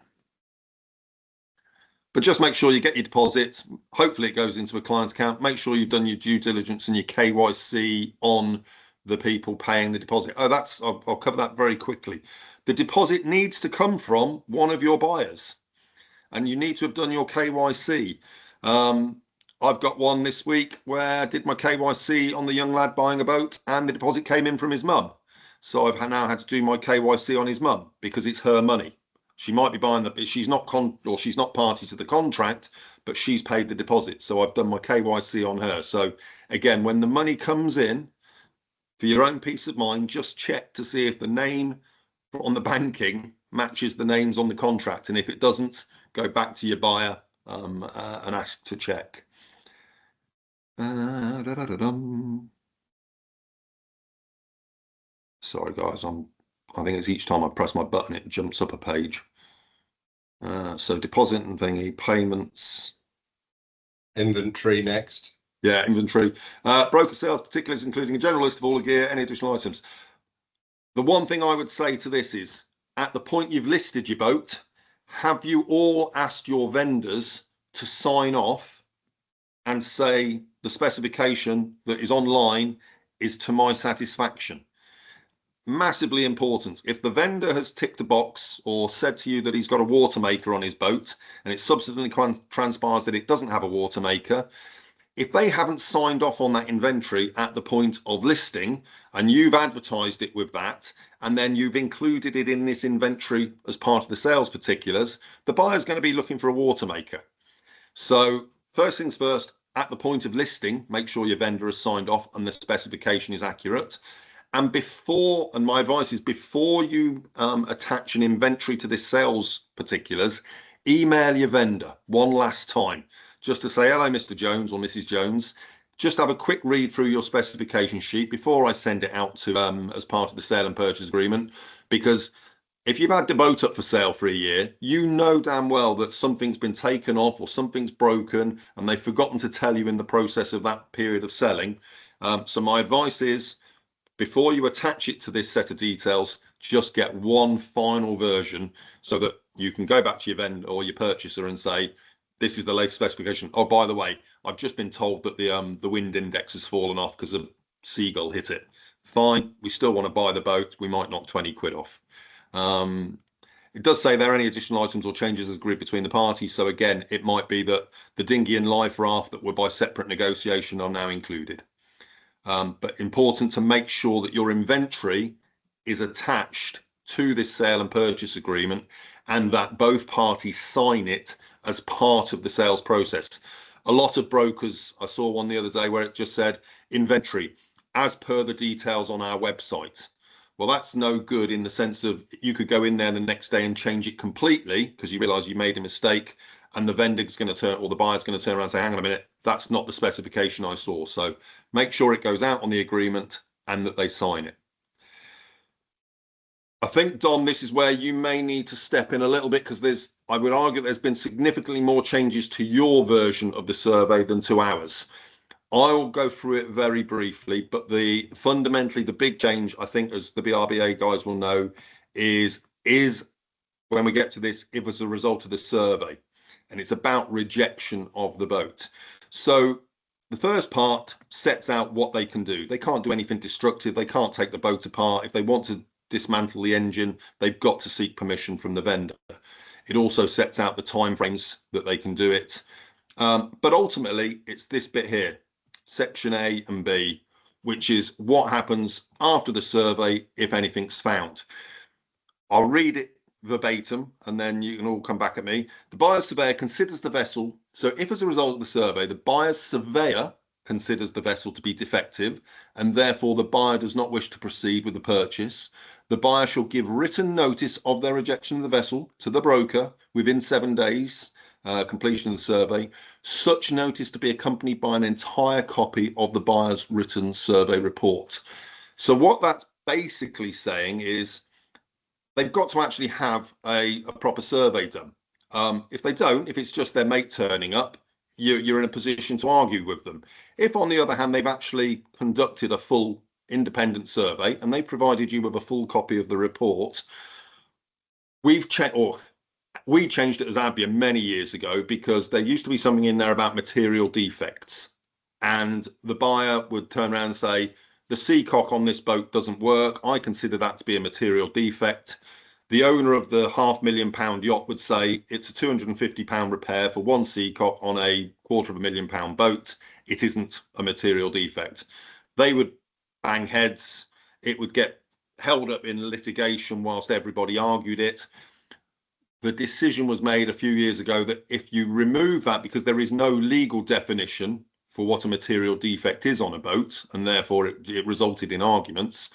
But just make sure you get your deposit. Hopefully it goes into a client account. Make sure you've done your due diligence and your KYC on the people paying the deposit. I'll cover that very quickly. The deposit needs to come from one of your buyers, and you need to have done your KYC. I've got one this week where I did my KYC on the young lad buying a boat, and the deposit came in from his mum. So I've now had to do my KYC on his mum because it's her money. She might be buying she's not party to the contract, but she's paid the deposit. So I've done my KYC on her. So again, when the money comes in, for your own peace of mind, just check to see if the name on the banking matches the names on the contract. And if it doesn't, go back to your buyer and ask to check. Sorry, guys, I think it's each time I press my button, it jumps up a page. So deposit and thingy, payments. Inventory next. Yeah, inventory. Broker sales particulars, including a general list of all the gear, any additional items. The one thing I would say to this is, at the point you've listed your boat, have you all asked your vendors to sign off and say the specification that is online is to my satisfaction? Massively important. If the vendor has ticked a box or said to you that he's got a water maker on his boat and it subsequently transpires that it doesn't have a water maker, if they haven't signed off on that inventory at the point of listing and you've advertised it with that, and then you've included it in this inventory as part of the sales particulars, the buyer's going to be looking for a water maker. So first things first, at the point of listing, make sure your vendor has signed off and the specification is accurate. And my advice is before you attach an inventory to this sales particulars, email your vendor one last time, just to say, hello, Mr. Jones or Mrs. Jones, just have a quick read through your specification sheet before I send it out to as part of the sale and purchase agreement. Because if you've had the boat up for sale for a year, you know damn well that something's been taken off or something's broken and they've forgotten to tell you in the process of that period of selling. So my advice is, before you attach it to this set of details, just get one final version so that you can go back to your vendor or your purchaser and say, this is the latest specification. Oh, by the way, I've just been told that the wind index has fallen off because a seagull hit it. Fine, we still want to buy the boat. We might knock 20 quid off. It does say there are any additional items or changes as agreed between the parties. So again, it might be that the dinghy and life raft that were by separate negotiation are now included. But important to make sure that your inventory is attached to this sale and purchase agreement and that both parties sign it as part of the sales process. A lot of brokers, I saw one the other day where it just said inventory as per the details on our website. Well, that's no good in the sense of you could go in there the next day and change it completely because you realize you made a mistake, and the vendor's going to turn, or the buyer's going to turn around and say, hang on a minute, that's not the specification I saw. So make sure it goes out on the agreement and that they sign it. I think, Dom, this is where you may need to step in a little bit because I would argue there's been significantly more changes to your version of the survey than to ours. I will go through it very briefly, but fundamentally the big change, I think, as the BRBA guys will know, is when we get to this, it was a result of the survey, and it's about rejection of the boat. So the first part sets out what they can do. They can't do anything destructive. They can't take the boat apart. If they want to dismantle the engine, they've got to seek permission from the vendor. It also sets out the timeframes that they can do it. But ultimately, it's this bit here, section A and B, which is what happens after the survey if anything's found. I'll read it verbatim and then you can all come back at me. The buyer's surveyor considers the vessel. So if as a result of the survey, the buyer's surveyor considers the vessel to be defective and therefore the buyer does not wish to proceed with the purchase, the buyer shall give written notice of their rejection of the vessel to the broker within 7 days, completion of the survey. Such notice to be accompanied by an entire copy of the buyer's written survey report. So what that's basically saying is they've got to actually have a proper survey done. If they don't, if it's just their mate turning up, you're in a position to argue with them. If, on the other hand, they've actually conducted a full independent survey and they've provided you with a full copy of the report, we changed it as ABYA many years ago because there used to be something in there about material defects. And the buyer would turn around and say, the seacock on this boat doesn't work. I consider that to be a material defect. The owner of the £500,000 yacht would say it's a £250 repair for one seacock on a £250,000 boat. It isn't a material defect. They would bang heads. It would get held up in litigation whilst everybody argued it. The decision was made a few years ago that if you remove that, because there is no legal definition for what a material defect is on a boat, and therefore it resulted in arguments.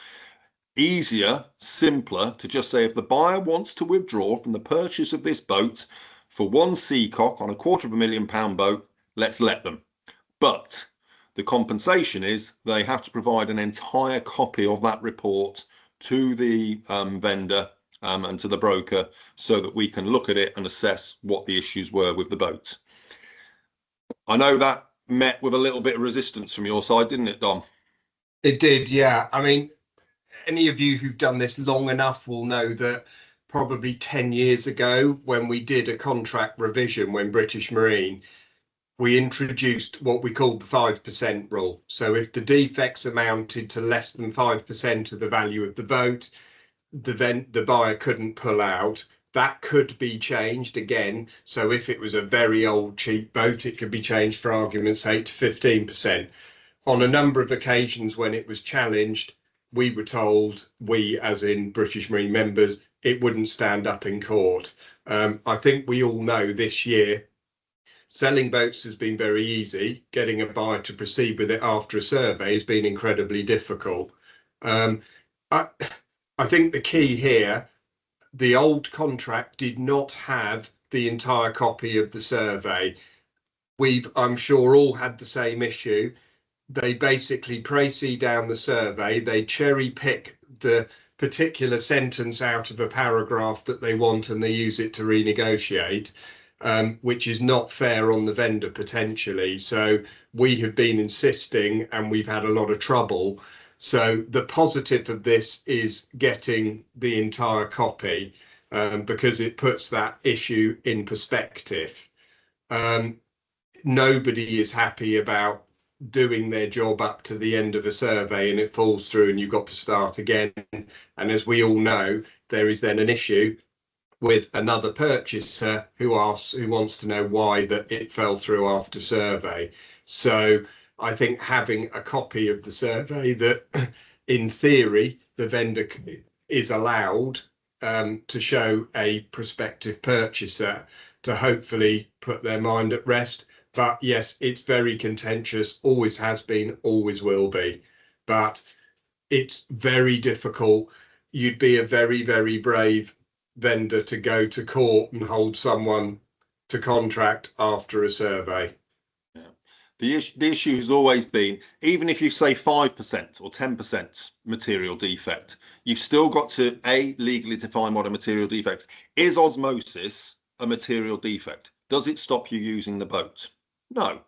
Easier, simpler to just say if the buyer wants to withdraw from the purchase of this boat for one seacock on a £250,000 boat, let's let them. But the compensation is they have to provide an entire copy of that report to the vendor and to the broker so that we can look at it and assess what the issues were with the boat. I know that met with a little bit of resistance from your side, didn't it, Dom? It did, yeah. I mean, any of you who've done this long enough will know that probably 10 years ago, when we did a contract revision, when British Marine, we introduced what we called the 5% rule. So if the defects amounted to less than 5% of the value of the boat, the buyer couldn't pull out. That could be changed again. So if it was a very old, cheap boat, it could be changed, for argument's sake, to 15%. On a number of occasions when it was challenged, we were told, we as in British Marine members, it wouldn't stand up in court. I think we all know this year, selling boats has been very easy. Getting a buyer to proceed with it after a survey has been incredibly difficult. I think the key here, the old contract did not have the entire copy of the survey. We've, I'm sure, all had the same issue. They basically précis down the survey, they cherry pick the particular sentence out of a paragraph that they want and they use it to renegotiate, which is not fair on the vendor potentially. So we have been insisting and we've had a lot of trouble. So the positive of this is getting the entire copy because it puts that issue in perspective. Nobody is happy about doing their job up to the end of a survey and it falls through and you've got to start again. And as we all know, there is then an issue with another purchaser who wants to know why that it fell through after survey. So I think having a copy of the survey that in theory the vendor is allowed to show a prospective purchaser to hopefully put their mind at rest. But yes, it's very contentious, always has been, always will be. But it's very difficult. You'd be a very, very brave vendor to go to court and hold someone to contract after a survey. Yeah. The issue has always been, even if you say 5% or 10% material defect, you've still got to, A, legally define what a material defect is. Is osmosis a material defect? Does it stop you using the boat? No.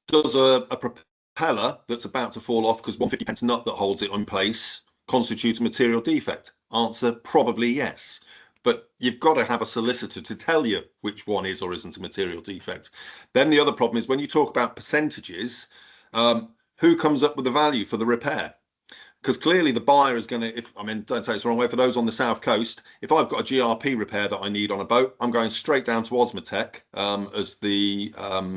Does a propeller that's about to fall off because 150 nut that holds it in place constitute a material defect? Answer, probably yes. But you've got to have a solicitor to tell you which one is or isn't a material defect. Then the other problem is when you talk about percentages, who comes up with the value for the repair? Because clearly the buyer is going to, don't take this the wrong way, for those on the south coast, if I've got a GRP repair that I need on a boat, I'm going straight down to Osmotech as the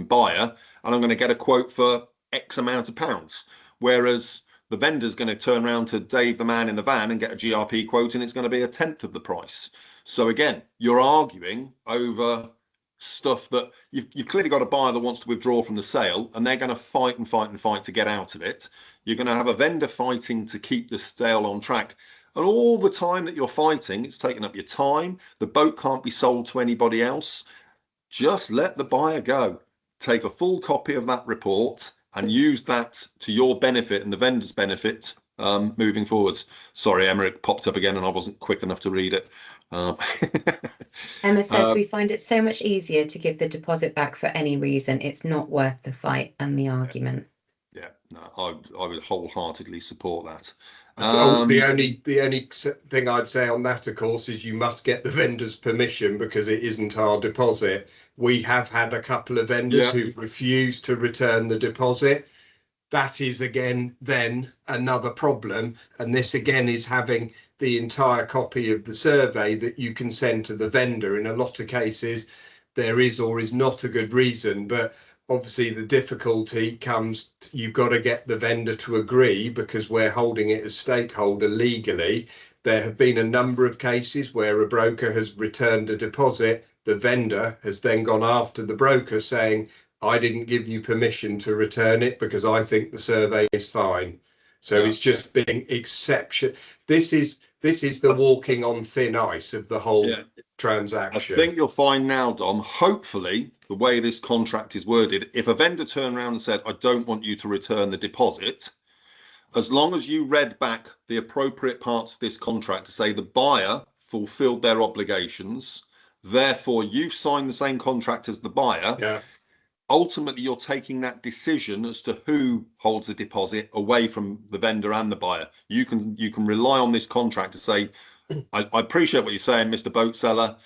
buyer, and I'm going to get a quote for X amount of pounds. Whereas the vendor's going to turn around to Dave, the man in the van, and get a GRP quote, and it's going to be a tenth of the price. So again, you're arguing over stuff that you've clearly got a buyer that wants to withdraw from the sale, and they're going to fight and fight and fight to get out of it. You're going to have a vendor fighting to keep the sale on track. And all the time that you're fighting, it's taking up your time. The boat can't be sold to anybody else. Just let the buyer go. Take a full copy of that report and use that to your benefit and the vendor's benefit moving forwards. Sorry, Emma, it popped up again and I wasn't quick enough to read it. Emma says, we find it so much easier to give the deposit back for any reason. It's not worth the fight and the argument. Yeah, no, I would wholeheartedly support that. The only thing I'd say on that, of course, is you must get the vendor's permission because it isn't our deposit. We have had a couple of vendors who refused to return the deposit. That is again then another problem, and this again is having the entire copy of the survey that you can send to the vendor. In a lot of cases there is or is not a good reason, but obviously the difficulty comes, you've got to get the vendor to agree because we're holding it as stakeholder legally. There have been a number of cases where a broker has returned a deposit. The vendor has then gone after the broker saying, I didn't give you permission to return it because I think the survey is fine. So it's just being exception. This is the walking on thin ice of the whole transaction. I think you'll find now, Dom, hopefully the way this contract is worded, if a vendor turned around and said, I don't want you to return the deposit, as long as you read back the appropriate parts of this contract to say the buyer fulfilled their obligations, therefore you've signed the same contract as the buyer, ultimately you're taking that decision as to who holds the deposit away from the vendor and the buyer. You can rely on this contract to say, I appreciate what you're saying, Mr. Boat Seller.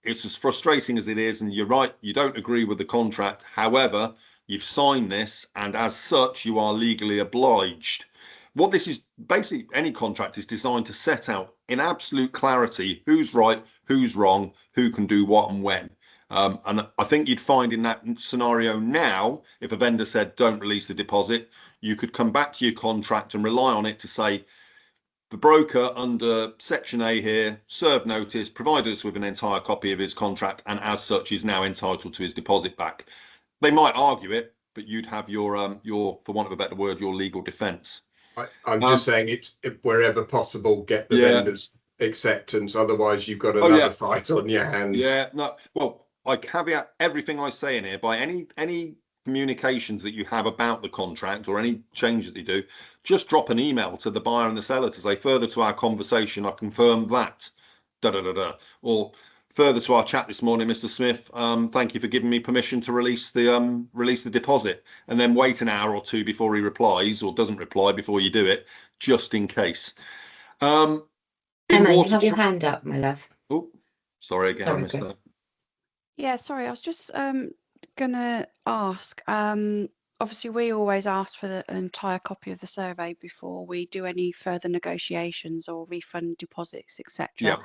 It's as frustrating as it is, and you're right, you don't agree with the contract. However, you've signed this, and as such, you are legally obliged. What this is, basically, any contract is designed to set out in absolute clarity who's right, who's wrong, who can do what and when. And I think you'd find in that scenario now, if a vendor said, don't release the deposit, you could come back to your contract and rely on it to say, the broker under Section A here served notice, provided us with an entire copy of his contract, and as such is now entitled to his deposit back. They might argue it, but you'd have your for want of a better word, your legal defence. I'm just saying it's wherever possible, get the vendor's acceptance. Otherwise, you've got another fight on your hands. Yeah, no. Well, I caveat everything I say in here by any communications that you have about the contract or any changes that you do, just drop an email to the buyer and the seller to say, further to our conversation, I confirm that, or further to our chat this morning, Mr. Smith, thank you for giving me permission to release the deposit, and then wait an hour or two before he replies or doesn't reply before you do it, just in case. Emma, you have your hand up, my love. Oh, sorry again, I missed that. Yeah, sorry, I was just gonna ask. Obviously, we always ask for the entire copy of the survey before we do any further negotiations or refund deposits, etc. Yeah.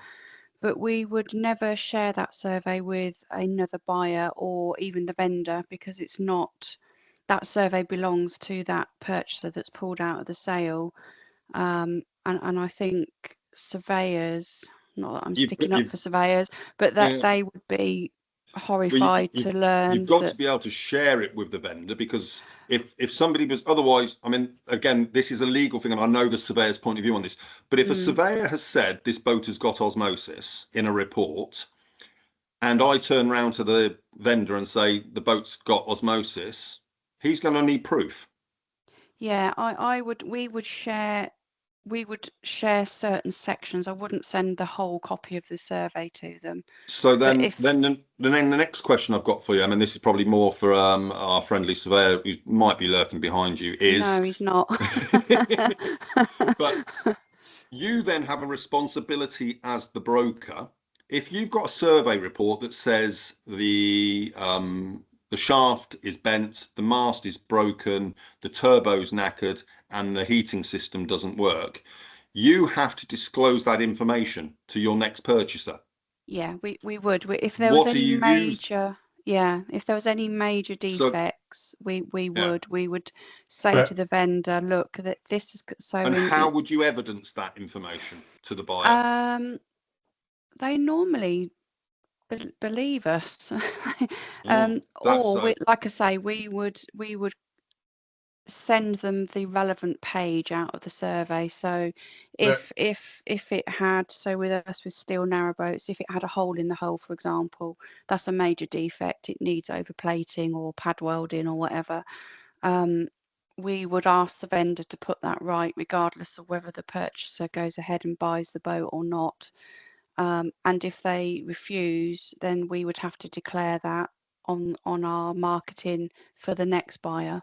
But we would never share that survey with another buyer or even the vendor because it's not, that survey belongs to that purchaser that's pulled out of the sale. And I think surveyors, not that I'm sticking up for surveyors, but that they would be horrified to learn. You've got to be able to share it with the vendor, because if somebody was otherwise, I mean, again, this is a legal thing and I know the surveyor's point of view on this, but if a surveyor has said this boat has got osmosis in a report and I turn around to the vendor and say the boat's got osmosis, he's going to need proof. Yeah, we would share certain sections. I wouldn't send the whole copy of the survey to them. So then the next question I've got for you, I mean, this is probably more for our friendly surveyor who might be lurking behind you, is... No, he's not. But you then have a responsibility as the broker. If you've got a survey report that says the shaft is bent, the mast is broken, the turbo's knackered, and the heating system doesn't work, you have to disclose that information to your next purchaser. Yeah, we would. If there was any major Yeah, if there was any major So, defects, we yeah. would say to But the vendor, look, that this is so And in how would you evidence that information to the buyer? they normally believe us. That's Or so. like I say, we would send them the relevant page out of the survey. So but if it had, so with us with steel narrowboats, if it had a hole in the hull, for example, that's a major defect, it needs overplating or pad welding or whatever, we would ask the vendor to put that right, regardless of whether the purchaser goes ahead and buys the boat or not. And if they refuse, then we would have to declare that on our marketing for the next buyer.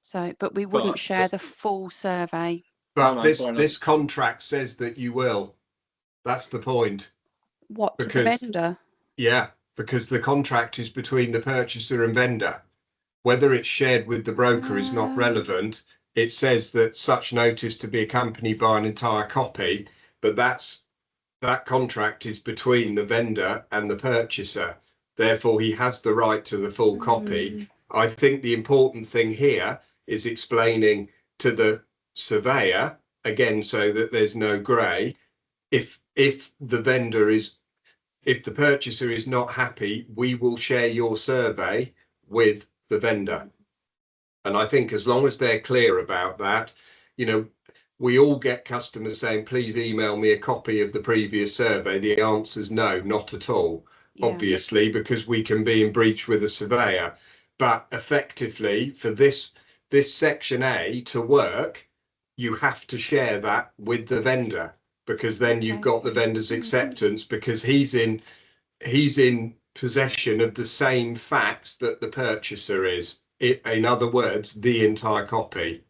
So, but we wouldn't share But the full survey. no, but no, fair enough. this contract says that you will. That's the point. What, to the Because vendor? yeah, because the contract is between the purchaser and vendor. Whether it's shared with the broker is not relevant. It says that such notice to be accompanied by an entire copy, but that contract is between the vendor and the purchaser. Therefore, he has the right to the full copy. I think the important thing here is explaining to the surveyor, again, so that there's no grey, if the purchaser is not happy, we will share your survey with the vendor. And I think as long as they're clear about that, we all get customers saying, please email me a copy of the previous survey. The answer's no, not at all, obviously, because we can be in breach with a surveyor. But effectively, for this section A to work, you have to share that with the vendor, because then you've got the vendor's acceptance, because he's in possession of the same facts that the purchaser is. In other words, the entire copy.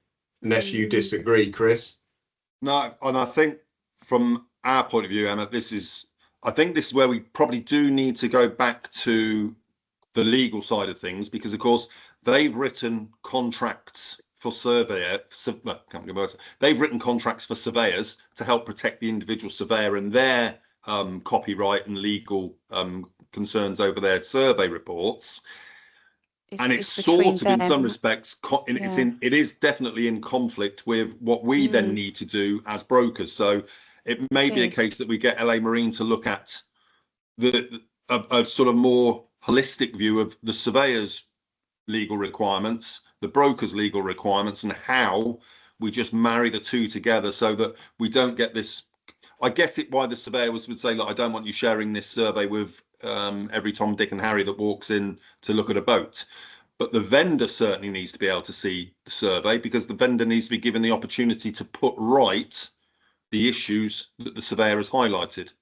Unless you disagree, Chris. No, and I think from our point of view, Emma, I think this is where we probably do need to go back to the legal side of things, because of course they've written contracts for they've written contracts for surveyors to help protect the individual surveyor and their copyright and legal concerns over their survey reports. And it's sort of, in some respects, it is definitely in conflict with what we then need to do as brokers. So it may be a case that we get LA Marine to look at a sort of more holistic view of the surveyor's legal requirements, the broker's legal requirements, and how we just marry the two together so that we don't get this. I get it why the surveyor would say, look, I don't want you sharing this survey with every Tom, Dick and Harry that walks in to look at a boat. But the vendor certainly needs to be able to see the survey, because the vendor needs to be given the opportunity to put right the issues that the surveyor has highlighted.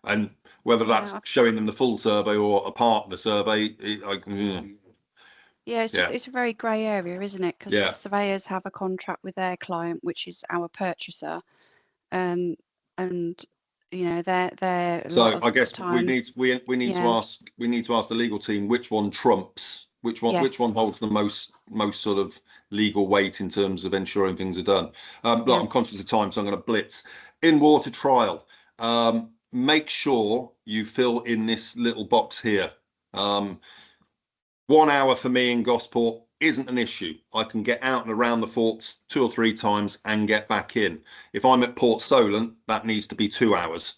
And whether that's showing them the full survey or a part of the survey, it's a very grey area, isn't it? Because the surveyors have a contract with their client, which is our purchaser, and they're so I guess we need to ask the legal team which one trumps, which one holds the most sort of legal weight in terms of ensuring things are done. Look, I'm conscious of time, so I'm going to blitz. In water trial, make sure you fill in this little box here. 1 hour for me in Gosport isn't an issue. I can get out and around the forts 2 or 3 times and get back in. If I'm at Port Solent, that needs to be 2 hours.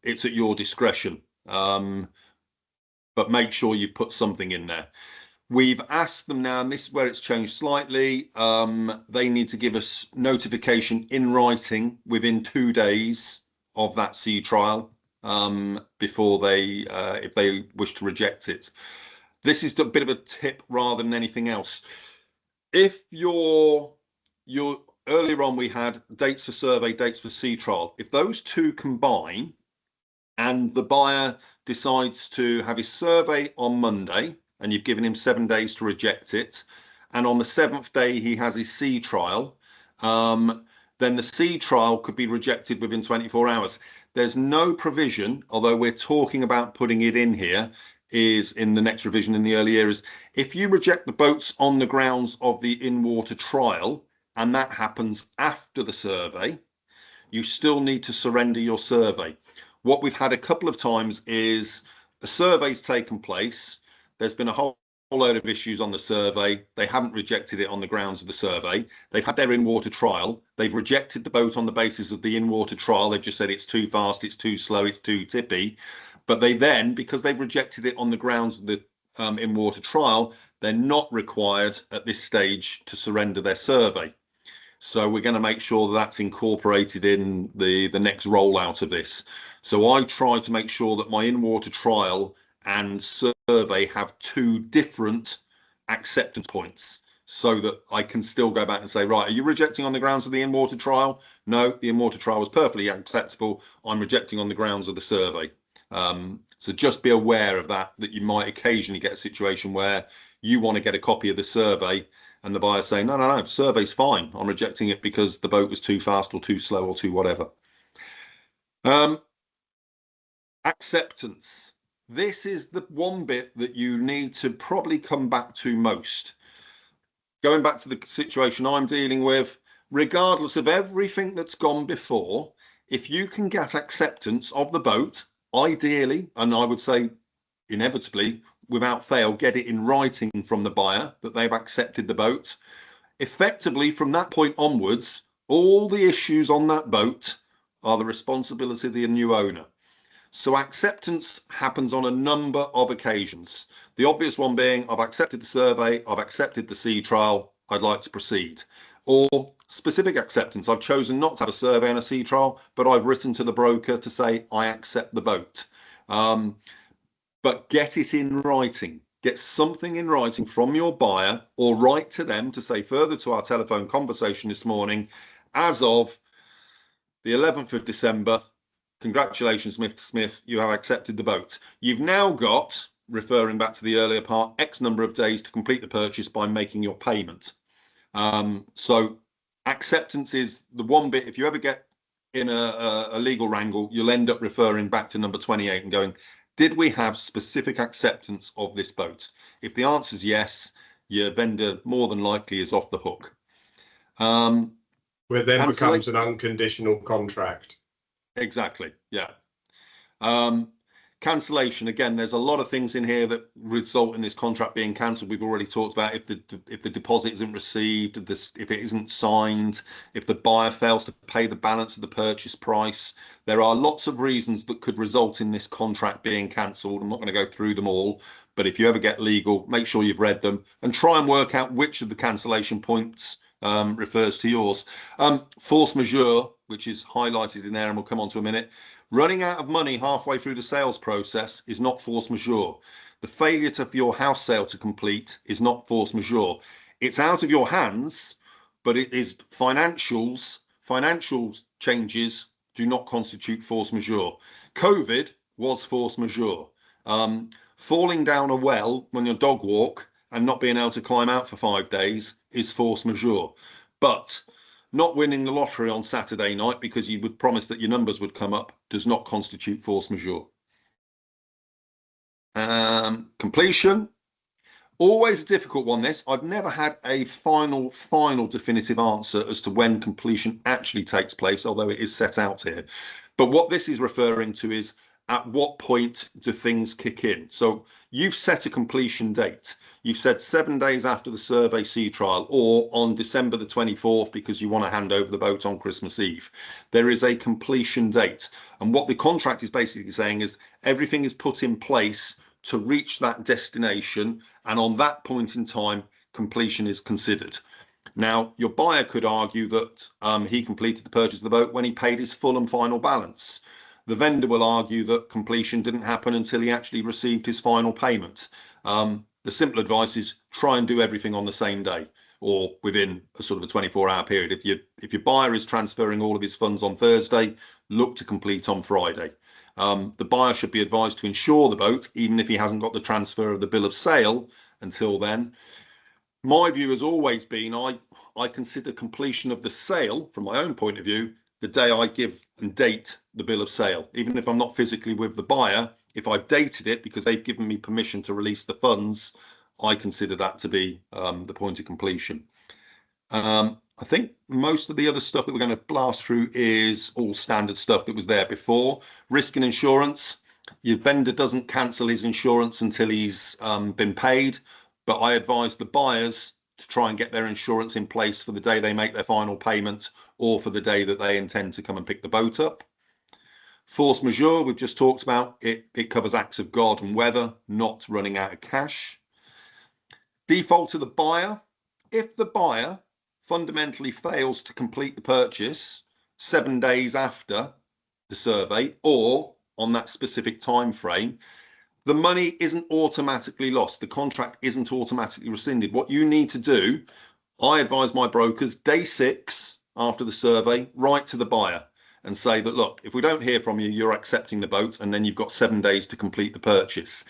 It's at your discretion. But make sure you put something in there. We've asked them now, and this is where it's changed slightly. They need to give us notification in writing within 2 days of that sea trial before they, if they wish to reject it. This is a bit of a tip rather than anything else. If you're earlier on, we had dates for survey, dates for sea trial. If those two combine and the buyer decides to have his survey on Monday and you've given him 7 days to reject it, and on the 7th day he has his sea trial, then the sea trial could be rejected within 24 hours. There's no provision, although we're talking about putting it in here, is in the next revision in the early years. If you reject the boats on the grounds of the in-water trial, and that happens after the survey, you still need to surrender your survey. What we've had a couple of times is a survey's taken place, there's been a whole load of issues on the survey. They haven't rejected it on the grounds of the survey. They've had their in-water trial. They've rejected the boat on the basis of the in-water trial. They've just said it's too fast, it's too slow, it's too tippy. But they then, because they've rejected it on the grounds of the in-water trial, they're not required at this stage to surrender their survey. So we're going to make sure that that's incorporated in the next rollout of this. So I try to make sure that my in-water trial and survey have two different acceptance points, so that I can still go back and say, right, are you rejecting on the grounds of the in-water trial? No, the in-water trial was perfectly acceptable. I'm rejecting on the grounds of the survey. So just be aware of that you might occasionally get a situation where you want to get a copy of the survey and the buyer's saying, no, survey's fine. I'm rejecting it because the boat was too fast or too slow or too whatever. Acceptance. This is the one bit that you need to probably come back to most. Going back to the situation I'm dealing with, regardless of everything that's gone before, if you can get acceptance of the boat, ideally, and I would say inevitably, without fail, get it in writing from the buyer that they've accepted the boat. Effectively, from that point onwards, all the issues on that boat are the responsibility of the new owner. So acceptance happens on a number of occasions. The obvious one being, I've accepted the survey, I've accepted the sea trial, I'd like to proceed. Or specific acceptance, I've chosen not to have a survey and a sea trial, but I've written to the broker to say I accept the boat. But get it in writing. Get something in writing from your buyer, or write to them to say, further to our telephone conversation this morning, as of the 11th of December, congratulations, Mr. Smith, you have accepted the boat. You've now got, referring back to the earlier part, X number of days to complete the purchase by making your payment. So acceptance is the one bit, if you ever get in a legal wrangle, you'll end up referring back to number 28 and going, did we have specific acceptance of this boat? If the answer is yes, your vendor more than likely is off the hook. Where then becomes an unconditional contract. Exactly, yeah. Cancellation, again, there's a lot of things in here that result in this contract being cancelled. We've already talked about if the deposit isn't received, if it isn't signed, if the buyer fails to pay the balance of the purchase price. There are lots of reasons that could result in this contract being cancelled. I'm not going to go through them all, but if you ever get legal, make sure you've read them and try and work out which of the cancellation points refers to yours. Force majeure, which is highlighted in there, and we'll come on to a minute. Running out of money halfway through the sales process is not force majeure. The failure of your house sale to complete is not force majeure. It's out of your hands, but it is financials. Financial changes do not constitute force majeure. COVID was force majeure. Falling down a well when you're dog walk and not being able to climb out for 5 days is force majeure. But not winning the lottery on Saturday night because you would promise that your numbers would come up does not constitute force majeure. Completion, always a difficult one, this. I've never had a final definitive answer as to when completion actually takes place, although it is set out here. But what this is referring to is, at what point do things kick in? So you've set a completion date. You've said 7 days after the survey sea trial, or on December the 24th, because you want to hand over the boat on Christmas Eve. There is a completion date. And what the contract is basically saying is everything is put in place to reach that destination. And on that point in time, completion is considered. Now, your buyer could argue that he completed the purchase of the boat when he paid his full and final balance. The vendor will argue that completion didn't happen until he actually received his final payment. The simple advice is try and do everything on the same day, or within a sort of a 24-hour period. If your buyer is transferring all of his funds on Thursday, look to complete on Friday. The buyer should be advised to insure the boat, even if he hasn't got the transfer of the bill of sale until then. My view has always been, I consider completion of the sale, from my own point of view, the day I give and date the bill of sale. Even if I'm not physically with the buyer, if I've dated it because they've given me permission to release the funds, I consider that to be the point of completion. I think most of the other stuff that we're going to blast through is all standard stuff that was there before. Risk and insurance. Your vendor doesn't cancel his insurance until he's been paid, but I advise the buyers to try and get their insurance in place for the day they make their final payment or for the day that they intend to come and pick the boat up. Force majeure, we've just talked about, it covers acts of God and weather, not running out of cash. Default to the buyer, if the buyer fundamentally fails to complete the purchase 7 days after the survey or on that specific time frame, the money isn't automatically lost. The contract isn't automatically rescinded. What you need to do, I advise my brokers, day 6 after the survey, write to the buyer and say that, look, if we don't hear from you, you're accepting the boat, and then you've got 7 days to complete the purchase.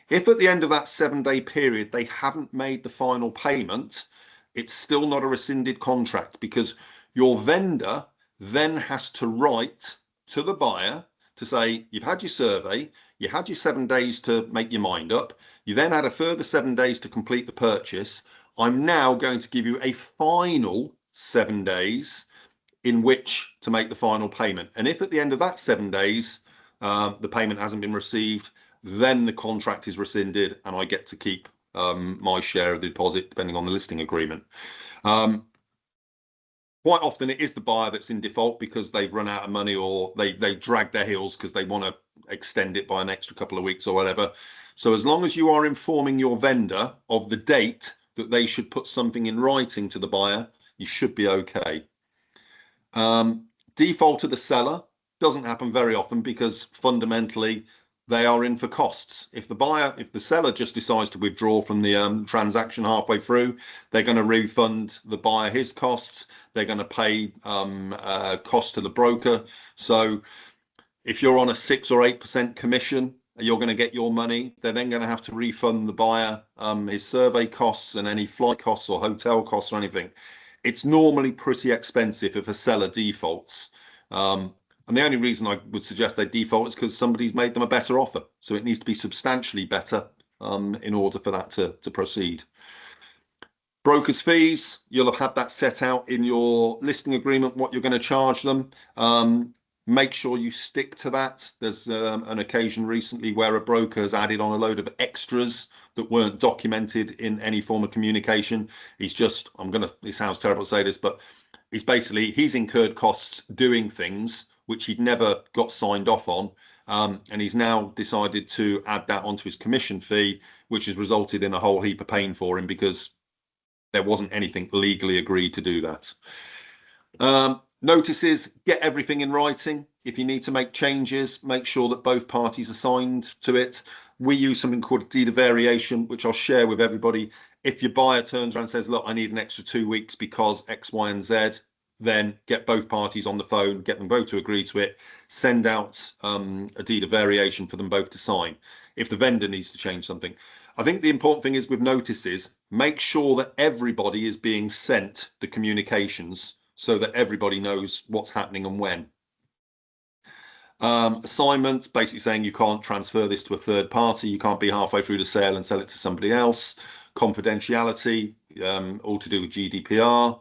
If at the end of that 7-day period they haven't made the final payment, it's still not a rescinded contract, because your vendor then has to write to the buyer to say, you've had your survey, you had your 7 days to make your mind up, you then had a further 7 days to complete the purchase. I'm now going to give you a final 7 days in which to make the final payment. And if at the end of that 7 days, the payment hasn't been received, then the contract is rescinded and I get to keep my share of the deposit, depending on the listing agreement. Quite often it is the buyer that's in default because they've run out of money, or they drag their heels because they want to extend it by an extra couple of weeks or whatever. So as long as you are informing your vendor of the date that they should put something in writing to the buyer, you should be okay. Default to the seller doesn't happen very often because fundamentally they are in for costs. If the seller just decides to withdraw from the transaction halfway through, they're going to refund the buyer his costs. They're going to pay costs to the broker. So if you're on a 6 or 8% commission, you're going to get your money. They're then going to have to refund the buyer his survey costs and any flight costs or hotel costs or anything. It's normally pretty expensive if a seller defaults. And the only reason I would suggest they default is because somebody's made them a better offer. So it needs to be substantially better in order for that to proceed. Broker's fees, you'll have had that set out in your listing agreement, what you're going to charge them. Make sure you stick to that. There's an occasion recently where a broker has added on a load of extras that weren't documented in any form of communication. He's just, it sounds terrible to say this, but he's incurred costs doing things which he'd never got signed off on. And he's now decided to add that onto his commission fee, which has resulted in a whole heap of pain for him because there wasn't anything legally agreed to do that. Notices, get everything in writing. If you need to make changes, make sure that both parties are signed to it. We use something called a deed of variation, which I'll share with everybody. If your buyer turns around and says, look, I need an extra 2 weeks because X, Y, and Z, then get both parties on the phone, get them both to agree to it, send out a deed of variation for them both to sign. If the vendor needs to change something. I think the important thing is with notices, make sure that everybody is being sent the communications so that everybody knows what's happening and when. Assignments, basically saying you can't transfer this to a third party, you can't be halfway through the sale and sell it to somebody else. Confidentiality, all to do with GDPR.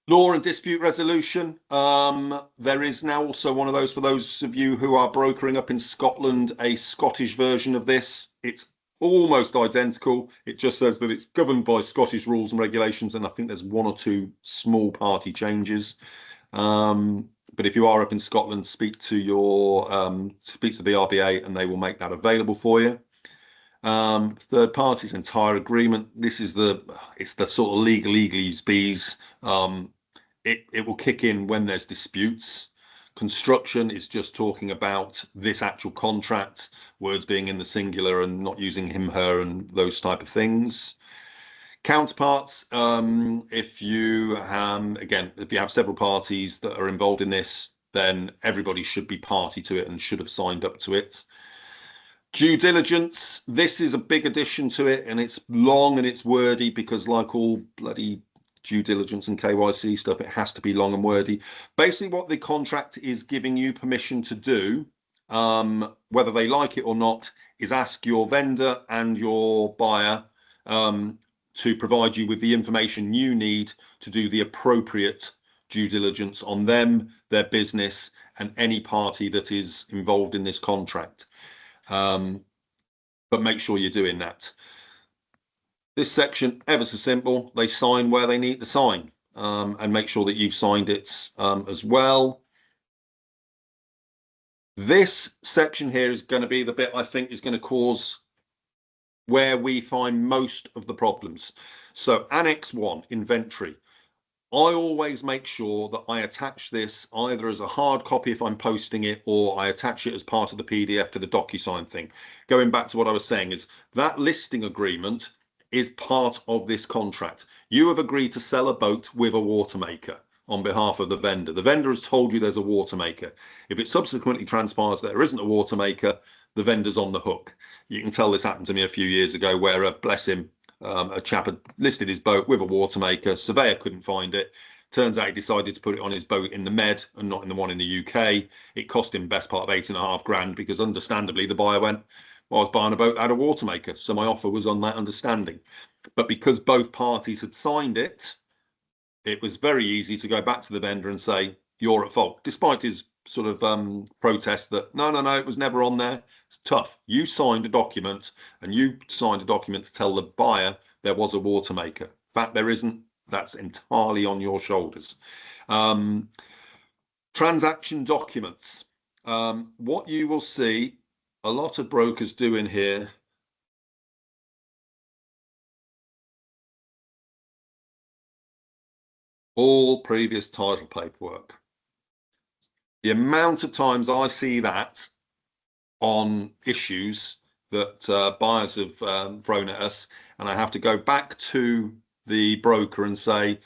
Law and dispute resolution. There is now also one of those, for those of you who are brokering up in Scotland, a Scottish version of this. It's almost identical. It just says that it's governed by Scottish rules and regulations, and I think there's 1 or 2 small party changes. But if you are up in Scotland, speak to BRBA and they will make that available for you. Third party's entire agreement. This is it's the sort of legalese bees. It will kick in when there's disputes. Construction is just talking about this actual contract, words being in the singular and not using him, her, and those type of things. Counterparts, if you have several parties that are involved in this, then everybody should be party to it and should have signed up to it. Due diligence, this is a big addition to it, and it's long and it's wordy because, like all bloody due diligence and KYC stuff, it has to be long and wordy. Basically, what the contract is giving you permission to do, whether they like it or not, is ask your vendor and your buyer to provide you with the information you need to do the appropriate due diligence on them, their business, and any party that is involved in this contract. But make sure you're doing that. This section, ever so simple, they sign where they need to sign, and make sure that you've signed it as well. This section here is going to be the bit I think is going to cause where we find most of the problems. So Annex 1, inventory. I always make sure that I attach this either as a hard copy if I'm posting it, or I attach it as part of the PDF to the DocuSign thing. Going back to what I was saying, is that listing agreement is part of this contract. You have agreed to sell a boat with a water maker on behalf of the vendor. The vendor has told you there's a water maker. If it subsequently transpires that there isn't a water maker, the vendor's on the hook. You can tell this happened to me a few years ago where, bless him, a chap had listed his boat with a water maker. Surveyor couldn't find it. Turns out he decided to put it on his boat in the Med and not in the one in the UK. It cost him best part of 8.5 grand because understandably the buyer went, well, I was buying a boat that had a water maker. So my offer was on that understanding. But because both parties had signed it, it was very easy to go back to the vendor and say, you're at fault, despite his sort of protest that, no, it was never on there. It's tough. You signed a document, and you signed a document to tell the buyer there was a water maker. In fact, there isn't. That's entirely on your shoulders. Transaction documents. What you will see a lot of brokers do in here, all previous title paperwork. The amount of times I see that on issues that buyers have thrown at us, and I have to go back to the broker and say,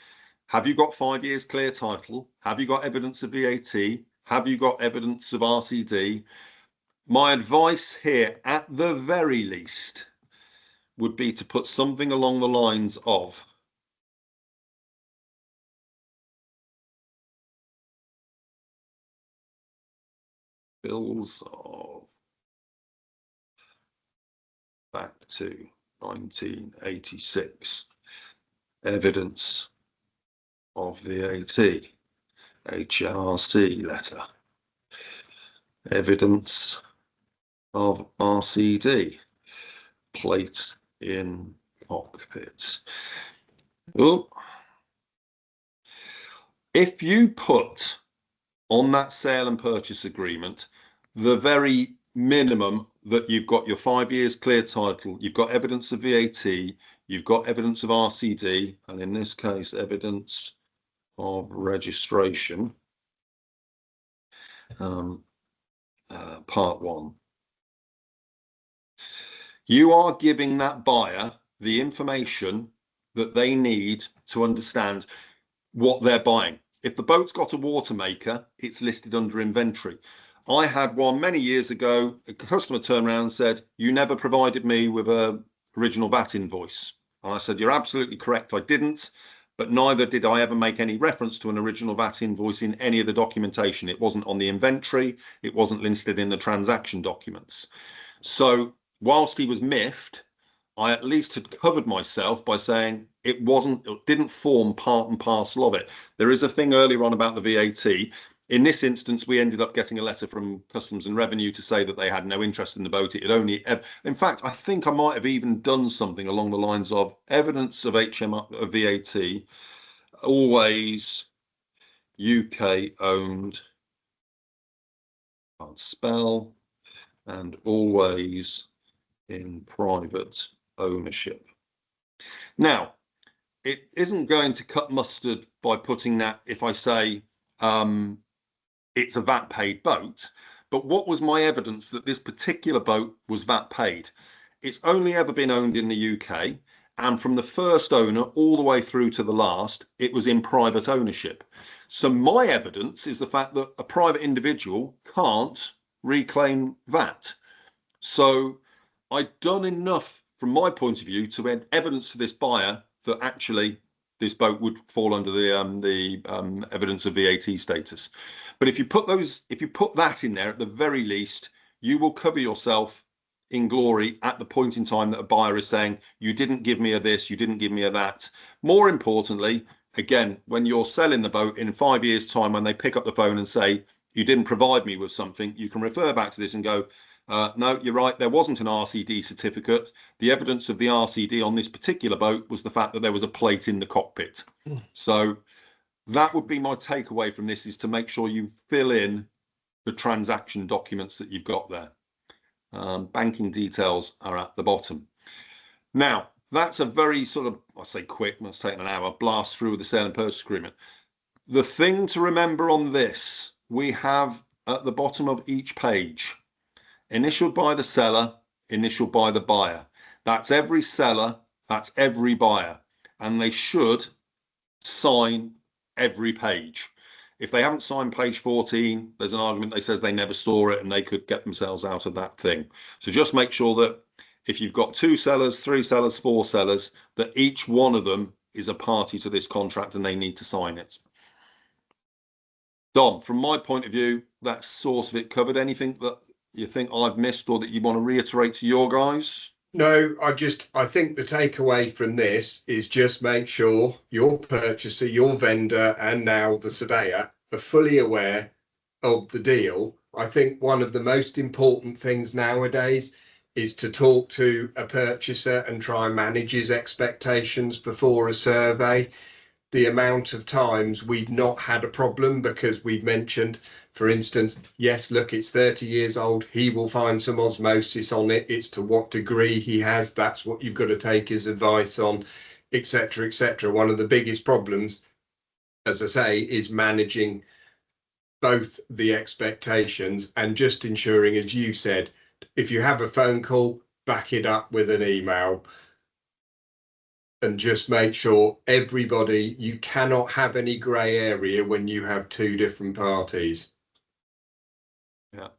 have you got 5 years clear title? Have you got evidence of VAT? Have you got evidence of RCD? My advice here, at the very least, would be to put something along the lines of, bills of back to 1986, evidence of VAT, HRC letter, evidence of RCD, plate in cockpit. Oh, if you put on that sale and purchase agreement the very minimum that you've got your 5 years clear title, you've got evidence of VAT, you've got evidence of RCD, and in this case, evidence of registration, part 1. You are giving that buyer the information that they need to understand what they're buying. If the boat's got a water maker, it's listed under inventory. I had one many years ago. A customer turned around and said, you never provided me with a original VAT invoice. And I said, you're absolutely correct, I didn't, but neither did I ever make any reference to an original VAT invoice in any of the documentation. It wasn't on the inventory, it wasn't listed in the transaction documents. So whilst he was miffed, I at least had covered myself by saying it didn't form part and parcel of it. There is a thing earlier on about the VAT. In this instance, we ended up getting a letter from Customs and Revenue to say that they had no interest in the boat. It had only, in fact, I think I might have even done something along the lines of evidence of VAT, always UK owned, can't spell, and always in private ownership. Now, it isn't going to cut mustard by putting that if I say it's a VAT paid boat, but what was my evidence that this particular boat was VAT paid? It's only ever been owned in the UK, and from the first owner all the way through to the last, it was in private ownership. So my evidence is the fact that a private individual can't reclaim VAT. So I'd done enough from my point of view to add evidence to this buyer that actually this boat would fall under the evidence of VAT status. But if you put that in there, at the very least, you will cover yourself in glory at the point in time that a buyer is saying, you didn't give me a this, you didn't give me a that. More importantly, again, when you're selling the boat in 5 years' time, when they pick up the phone and say, you didn't provide me with something, you can refer back to this and go, No, you're right. There wasn't an RCD certificate. The evidence of the RCD on this particular boat was the fact that there was a plate in the cockpit. So that would be my takeaway from this, is to make sure you fill in the transaction documents that you've got there. Banking details are at the bottom. Now, that's a very sort of, I say quick, must take an hour, blast through the sale and purchase agreement. The thing to remember on this, we have at the bottom of each page, initialed by the seller, initialed by the buyer. That's every seller, that's every buyer, and they should sign every page. If they haven't signed page 14, there's an argument that says they never saw it and they could get themselves out of that thing. So just make sure that if you've got 2 sellers, 3 sellers, 4 sellers, that each one of them is a party to this contract and they need to sign it. Dom, from my point of view, that sort of it covered. Anything that you think I've missed or that you want to reiterate to your guys? No, I think the takeaway from this is just make sure your purchaser, your vendor, and now the surveyor are fully aware of the deal. I think one of the most important things nowadays is to talk to a purchaser and try and manage his expectations before a survey. The amount of times we've not had a problem because we've mentioned, for instance, yes, look, it's 30 years old. He will find some osmosis on it. It's to what degree he has. That's what you've got to take his advice on, etc., etc. One of the biggest problems, as I say, is managing both the expectations and just ensuring, as you said, if you have a phone call, back it up with an email. And just make sure everybody, you cannot have any grey area when you have 2 different parties. Yeah.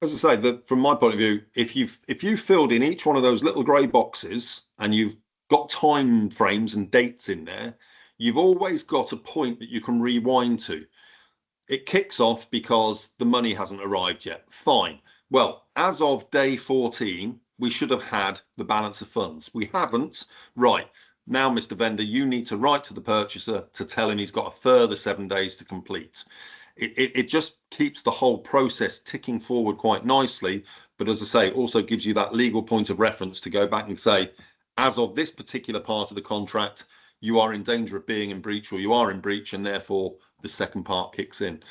As I say, from my point of view, if you've filled in each one of those little grey boxes and you've got time frames and dates in there, you've always got a point that you can rewind to. It kicks off because the money hasn't arrived yet. Fine. Well, as of day 14, we should have had the balance of funds. We haven't. Right. Now, Mr. Vendor, you need to write to the purchaser to tell him he's got a further 7 days to complete. It just keeps the whole process ticking forward quite nicely. But as I say, it also gives you that legal point of reference to go back and say, as of this particular part of the contract, you are in danger of being in breach, or you are in breach, and therefore the second part kicks in.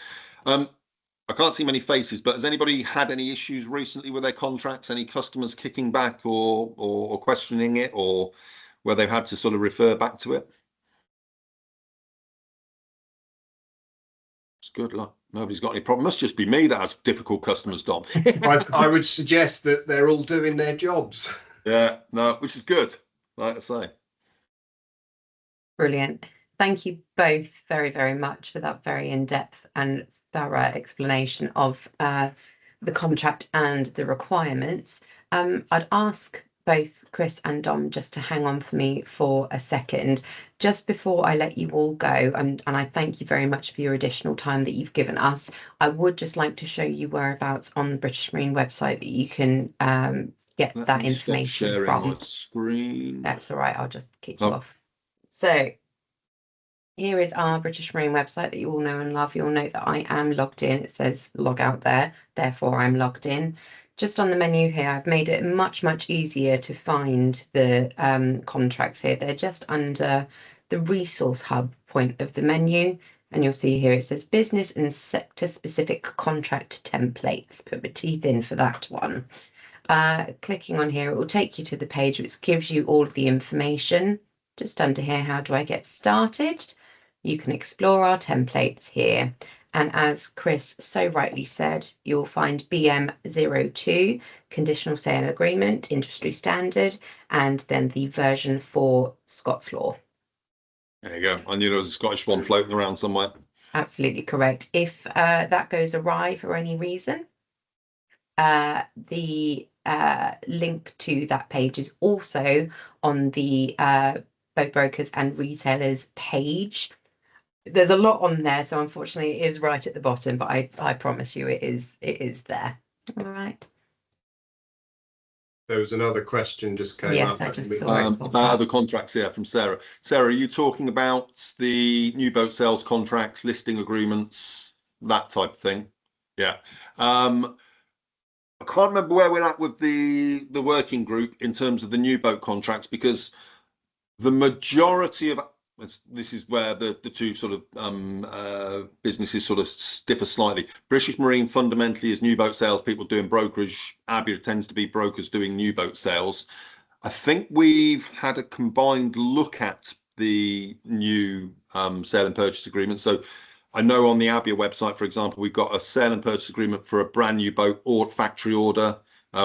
I can't see many faces, but has anybody had any issues recently with their contracts? Any customers kicking back or questioning it, or where they've had to sort of refer back to it? It's good luck. Nobody's got any problem. Must just be me that has difficult customers, Dom. I would suggest that they're all doing their jobs. Yeah, no, which is good, like I say. Brilliant. Thank you both very, very much for that very in-depth and thorough explanation of the contract and the requirements. I'd ask both Chris and Dom just to hang on for me for a second, just before I let you all go. And I thank you very much for your additional time that you've given us. I would just like to show you whereabouts on the British Marine website that you can get that information sharing from. my screen. That's all right. I'll just kick you off. So here is our British Marine website that you all know and love. You'll note that I am logged in. It says log out there, therefore I'm logged in. Just on the menu here, I've made it much, much easier to find the contracts here. They're just under the resource hub point of the menu. And you'll see here it says business and sector specific contract templates. Put my teeth in for that one. Clicking on here, it will take you to the page which gives you all of the information. Just under here, how do I get started? You can explore our templates here. And as Chris so rightly said, you'll find BM02, Conditional Sale Agreement, Industry Standard, and then the version for Scots Law. There you go. I knew there was a Scottish one floating around somewhere. Absolutely correct. If that goes awry for any reason, the link to that page is also on the boat brokers and retailers page. There's a lot on there, so unfortunately it is right at the bottom, but I promise you it is there. All right. There was another question just came up. Yes, I just saw it. About other contracts here from Sarah. Sarah, are you talking about the new boat sales contracts, listing agreements, that type of thing? Yeah. I can't remember where we're at with the working group in terms of the new boat contracts, because the majority of this is where the two sort of businesses sort of differ slightly. British Marine fundamentally is new boat sales people doing brokerage. ABYA tends to be brokers doing new boat sales. I think we've had a combined look at the new sale and purchase agreement. So I know on the ABYA website, for example, we've got a sale and purchase agreement for a brand new boat or factory order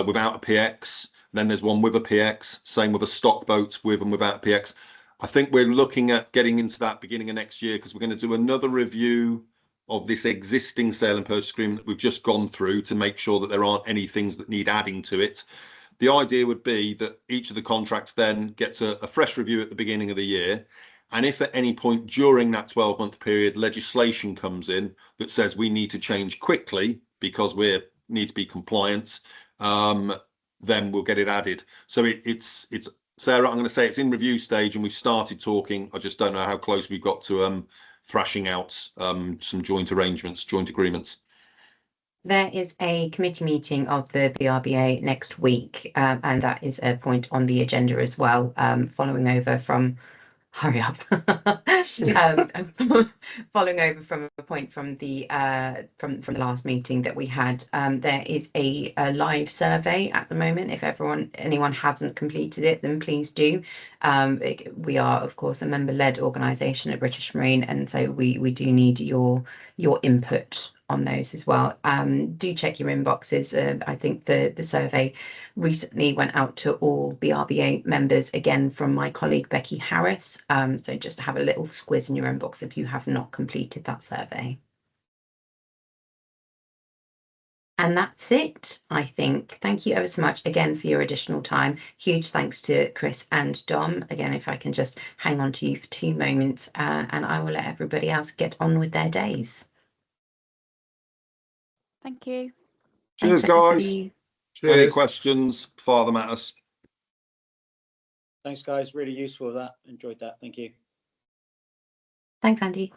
without a PX. Then there's one with a PX, same with a stock boat with and without PX. I think we're looking at getting into that beginning of next year, because we're going to do another review of this existing sale and purchase agreement that we've just gone through to make sure that there aren't any things that need adding to it. The idea would be that each of the contracts then gets a fresh review at the beginning of the year. And if at any point during that 12-month period legislation comes in that says we need to change quickly because we need to be compliant, then we'll get it added. So it's Sarah, I'm going to say it's in review stage, and we've started talking. I just don't know how close we've got to thrashing out some joint arrangements, joint agreements. There is a committee meeting of the BRBA next week, and that is a point on the agenda as well, following over from hurry up. Following over from a point from the last meeting that we had, there is a live survey at the moment. If anyone hasn't completed it, then please do. We are, of course, a member-led organisation at British Marine, and so we do need your input on those as well. Do check your inboxes. I think the survey recently went out to all BRBA members, again from my colleague Becky Harris. So just have a little squiz in your inbox if you have not completed that survey. And that's it, I think. Thank you ever so much again for your additional time. Huge thanks to Chris and Dom. Again, if I can just hang on to you for 2 moments, and I will let everybody else get on with their days. Thank you. Cheers, guys. Cheers. Any questions? Fire them at us. Thanks, guys. Really useful that. Enjoyed that. Thank you. Thanks, Andy.